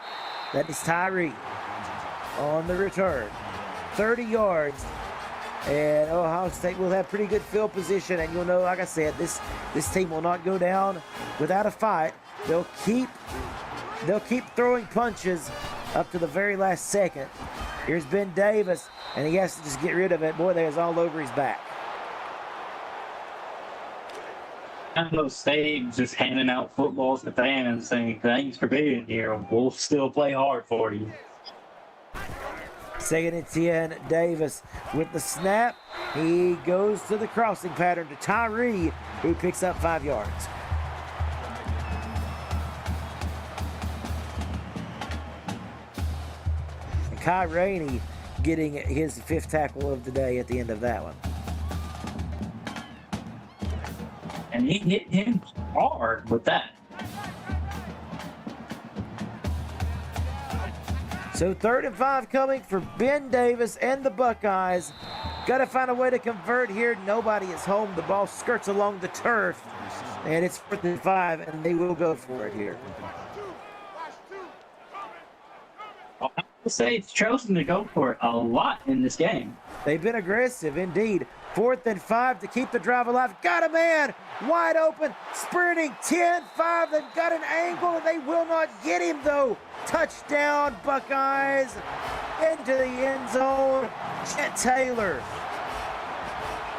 that is Tyree on the return. 30 yards. And Ohio State will have pretty good field position. And you'll know, like I said, this team will not go down without a fight. They'll keep throwing punches up to the very last second. Here's Ben Davis, and he has to just get rid of it. Boy, there's all over his back. Ohio State just handing out footballs to fans saying, thanks for being here. We'll still play hard for you. 2nd and 10, Davis with the snap. He goes to the crossing pattern to Tyree, who picks up 5 yards. And Kai Rainey getting his 5th tackle of the day at the end of that one. And he hit him hard with that. So 3rd and 5 coming for Ben Davis and the Buckeyes. Got to find a way to convert here. Nobody is home. The ball skirts along the turf. And it's 4th and 5, and they will go for it here. Ohio State's chosen to go for it a lot in this game. They've been aggressive indeed. 4th and 5 to keep the drive alive. Got a man wide open, sprinting 10-5. They've got an angle, and they will not get him though. Touchdown, Buckeyes, into the end zone. Chet Taylor.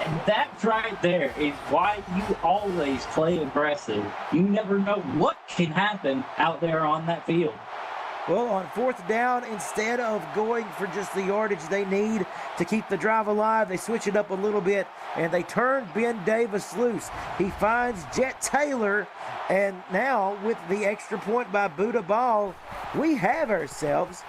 And that right there is why you always play aggressive. You never know what can happen out there on that field. Well, on 4th down, instead of going for just the yardage they need to keep the drive alive, they switch it up a little bit, and they turn Ben Davis loose. He finds Jet Taylor, and now with the extra point by Buda Ball, we have ourselves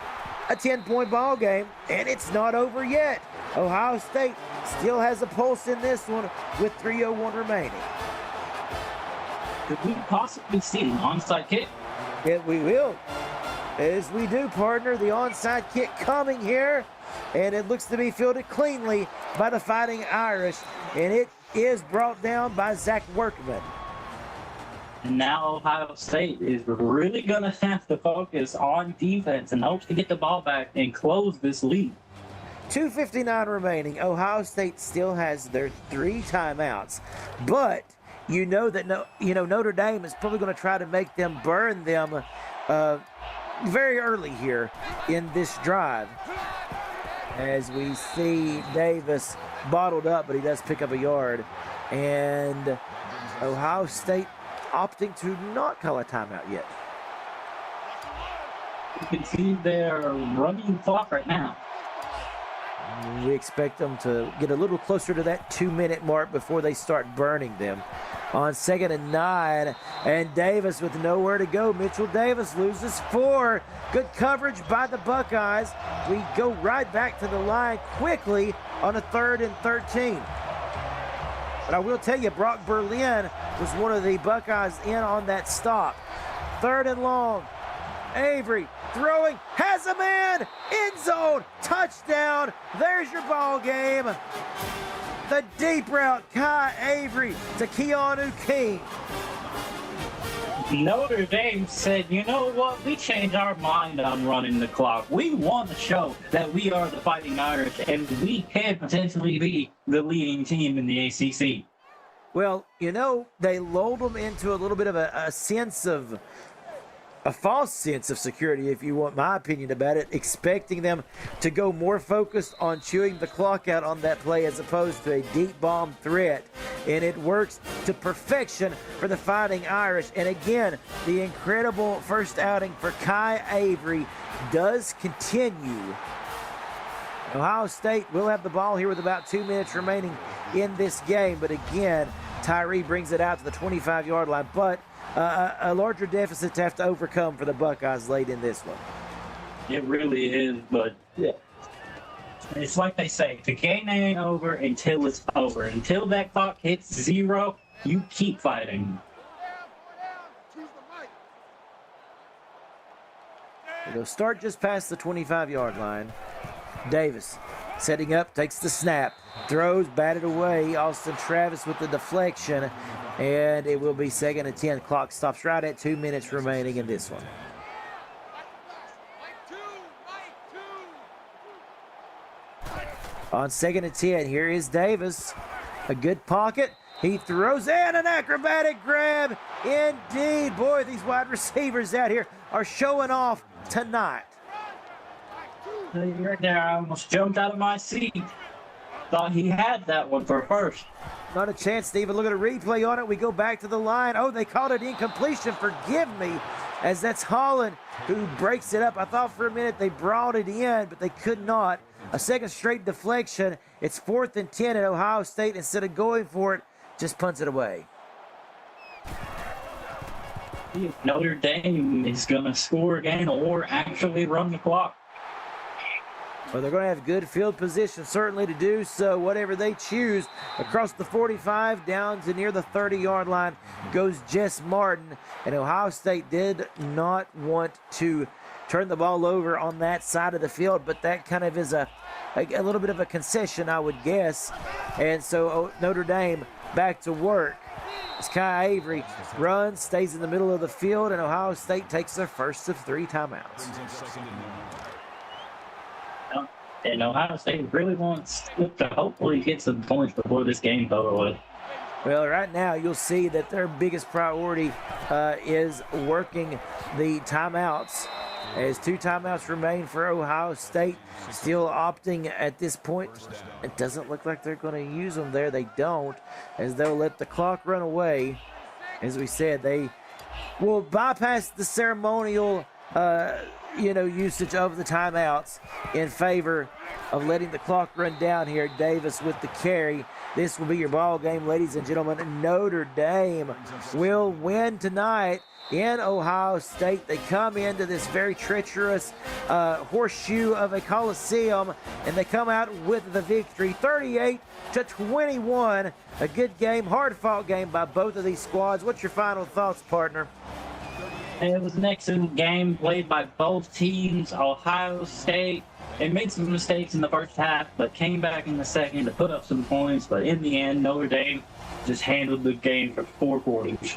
a 10-point ball game, and it's not over yet. Ohio State still has a pulse in this one with 3:01 remaining. Could we possibly see an onside kick? Yeah, we will. As we do, partner, the onside kick coming here, and it looks to be fielded cleanly by the Fighting Irish, and it is brought down by Zach Workman. And now Ohio State is really going to have to focus on defense and hope to get the ball back and close this lead. 2:59 remaining. Ohio State still has their 3 timeouts, but you know that Notre Dame is probably going to try to make them burn them very early here in this drive. As we see Davis bottled up, but he does pick up a yard. And Ohio State opting to not call a timeout yet. You can see they're running the clock right now. We expect them to get a little closer to that 2-minute mark before they start burning them. On 2nd and 9, and Davis with nowhere to go. Mitchell Davis loses 4. Good coverage by the Buckeyes. We go right back to the line quickly on a 3rd and 13. But I will tell you, Brock Berlin was one of the Buckeyes in on that stop. 3rd and long. Avery throwing, has a man, end zone, touchdown. There's your ball game. The deep route, Kai Avery to Keanu King. Notre Dame said, you know what? We changed our mind on running the clock. We want to show that we are the Fighting Irish and we can potentially be the leading team in the ACC. Well, they lulled them into a little bit of a false sense of security, if you want my opinion about it, expecting them to go more focused on chewing the clock out on that play as opposed to a deep bomb threat. And it works to perfection for the Fighting Irish. And again, the incredible first outing for Kai Avery does continue. Ohio State will have the ball here with about 2 minutes remaining in this game. But again, Tyree brings it out to the 25-yard line. But a larger deficit to have to overcome for the Buckeyes late in this one. It really is, but it's like they say, the game ain't over until it's over. Until that clock hits 0, you keep fighting. It'll start just past the 25-yard line. Davis setting up, takes the snap, throws, batted away. Austin Travis with the deflection, and it will be 2nd and 10. Clock stops right at 2 minutes remaining in this one. On 2nd and 10, here is Davis. A good pocket. He throws in an acrobatic grab. Indeed. Boy, these wide receivers out here are showing off tonight. Right there, I almost jumped out of my seat. Thought he had that one for first. Not a chance to even look at a replay on it. We go back to the line. Oh, they called it incompletion. Forgive me, as that's Holland who breaks it up. I thought for a minute they brought it in, but they could not. A second straight deflection. It's 4th and 10 at Ohio State. Instead of going for it, just punts it away. Notre Dame is going to score again or actually run the clock. Well, they're going to have good field position, certainly, to do so. Whatever they choose, across the 45 down to near the 30-yard line goes Jess Martin. And Ohio State did not want to turn the ball over on that side of the field, but that kind of is a little bit of a concession, I would guess. And so Notre Dame back to work. Sky Avery runs, stays in the middle of the field, and Ohio State takes their first of 3 timeouts. And Ohio State really wants to hopefully get some points before this game's over with. Well, right now you'll see that their biggest priority is working the timeouts. As 2 timeouts remain for Ohio State, still opting at this point. It doesn't look like they're going to use them there. They don't, as they'll let the clock run away. As we said, they will bypass the ceremonial usage of the timeouts in favor of letting the clock run down here. Davis with the carry. This will be your ball game, ladies and gentlemen. Notre Dame will win tonight in Ohio State. They come into this very treacherous horseshoe of a Coliseum, and they come out with the victory, 38-21. A good game, hard-fought game by both of these squads. What's your final thoughts, partner? It was an excellent game played by both teams. Ohio State, they made some mistakes in the first half, but came back in the second to put up some points. But in the end, Notre Dame just handled the game for 4 quarters.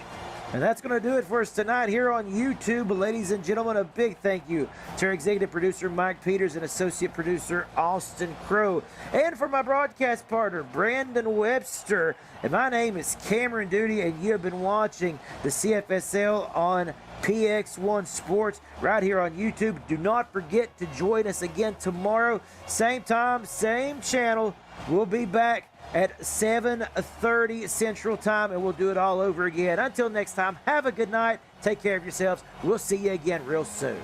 And that's going to do it for us tonight here on YouTube. Ladies and gentlemen, a big thank you to our executive producer, Mike Peters, and associate producer, Austin Crow. And for my broadcast partner, Brandon Webster. And my name is Cameron Duty, and you have been watching the CFSL on PX1 Sports right here on YouTube. Do not forget to join us again tomorrow. Same time, same channel. We'll be back at 7:30 Central Time, and we'll do it all over again. Until next time, have a good night. Take care of yourselves. We'll see you again real soon.